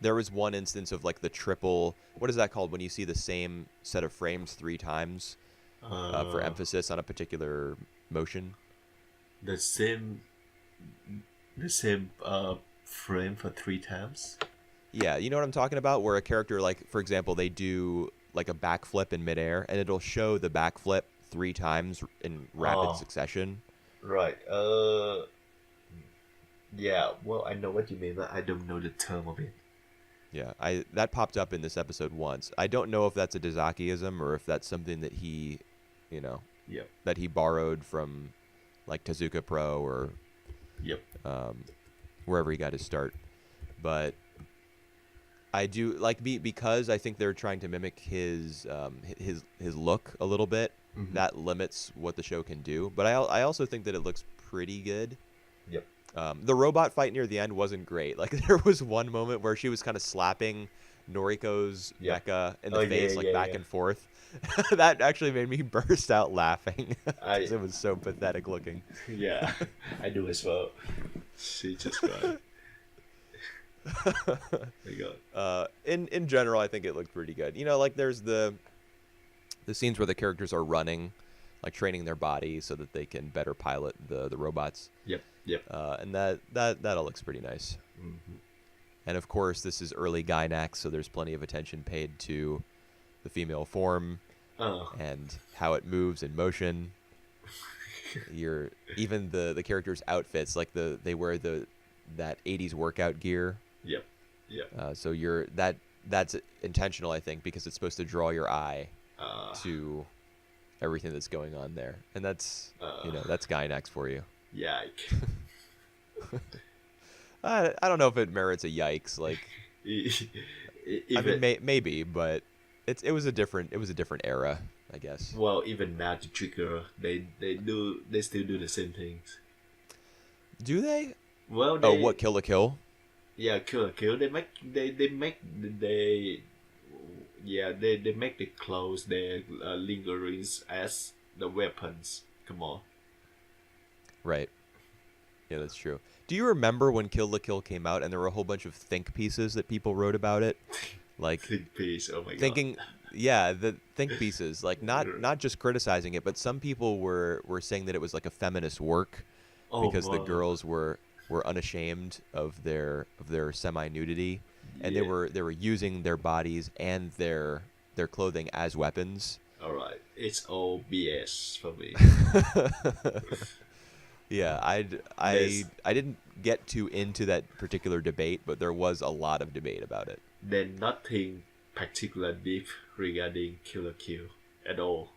there was one instance of like the triple, what is that called, when you see the same set of frames 3 times for emphasis on a particular motion? The same frame for 3 times. Yeah, you know what I'm talking about? Where a character, like, for example, they do like a backflip in midair, and it'll show the backflip 3 times in rapid succession. Right. Yeah. Well, I know what you mean, but I don't know the term of it. Yeah, that popped up in this episode once. I don't know if that's a Dazakiism or if that's something that he, Yep. that he borrowed from like Tezuka Pro or Yep. wherever he got his start. But I do like because I think they're trying to mimic his look a little bit. Mm-hmm. That limits what the show can do. But I also think that it looks pretty good. Yep. The robot fight near the end wasn't great. Like there was one moment where she was kind of slapping Noriko's mecha in the face, back and forth. That actually made me burst out laughing because it was so pathetic looking. Yeah, I do as well. She just right. There you go. In general, I think it looked pretty good. You know, like there's the scenes where the characters are running, like training their body so that they can better pilot the robots. Yep. And that all looks pretty nice. Mm-hmm. And of course, this is early Gynax, so there's plenty of attention paid to the female form and how it moves in motion. Even the characters' outfits, like they wear that 80s workout gear. Yep. So that's intentional, I think, because it's supposed to draw your eye to everything that's going on there, and that's that's Gynax for you. Yike. I don't know if it merits a yikes. Like, I mean, maybe, but it was a different era, I guess. Well, even now to trigger, they still do the same things. Do they? Well, what Kill la Kill? Yeah, Kill la Kill. They make the clothes, their lingerings as the weapons. Come on. Right. Yeah, that's true. Do you remember when Kill la Kill came out and there were a whole bunch of think pieces that people wrote about it? Like think piece, oh my god. Yeah, the think pieces, like not just criticizing it, but some people were saying that it was like a feminist work because the girls were unashamed of their semi-nudity, and they were using their bodies and their clothing as weapons. All right, it's all BS for me. Yeah, I didn't get too into that particular debate, but there was a lot of debate about it. Then nothing particular deep regarding Kill la Kill at all.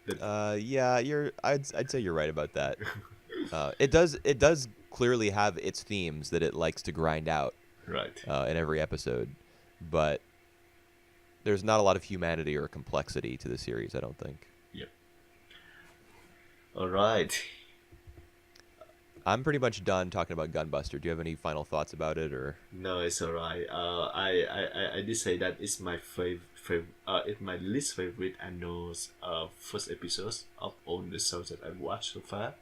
Yeah, I'd say you're right about that. It does clearly have its themes that it likes to grind out, right, in every episode, but there's not a lot of humanity or complexity to the series, I don't think. Yep. All right. I'm pretty much done talking about Gunbuster. Do you have any final thoughts about it, or? No, it's alright. I did say that it's my it's my least favorite Anno's first episodes of all the shows that I've watched so far,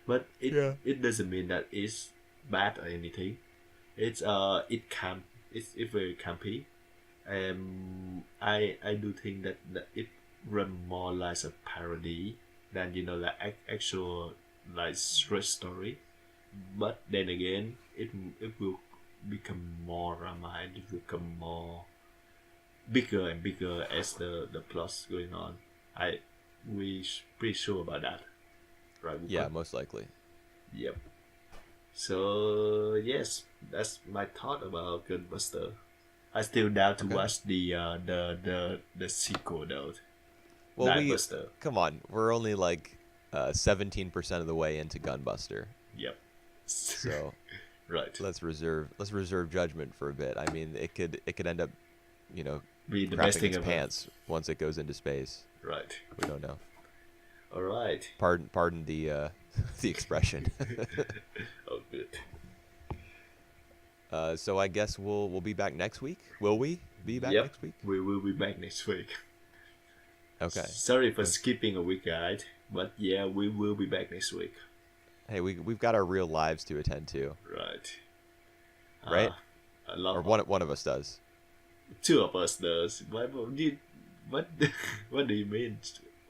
but it doesn't mean that it's bad or anything. It's very campy, and I do think that it run more like a parody than like actual like straight story. But then again, it will become more drama and it will become more bigger and bigger as the plots going on. We pretty sure about that, right? Wooper? Yeah, most likely. Yep. So yes, that's my thought about Gunbuster. I still down to watch the sequel though. Well, come on, we're only like 17% of the way into Gunbuster. Yep. So, right. Let's reserve judgment for a bit. I mean, it could end up, be the best thing its pants once it goes into space. Right. We don't know. All right. Pardon the the expression. Oh, good. So I guess we'll be back next week. Will we be back next week? We will be back next week. Okay. Sorry for skipping a week, guys, but yeah, we will be back next week. Hey, we've got our real lives to attend to. Right. Right? Or one of us does. Two of us does. What do you mean?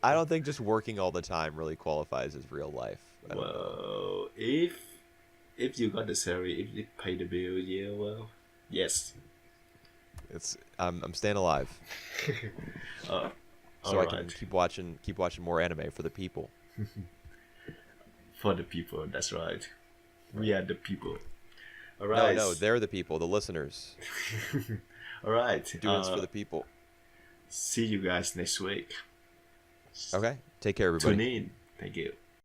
I don't think just working all the time really qualifies as real life. Well, if you got the salary, if you pay the bill, yeah, well, yes. I'm staying alive. So I can keep watching more anime for the people. For the people, that's right. We are the people. All right. No, they're the people, the listeners. All right. Doing this for the people. See you guys next week. Okay. Take care, everybody. Tune in. Thank you.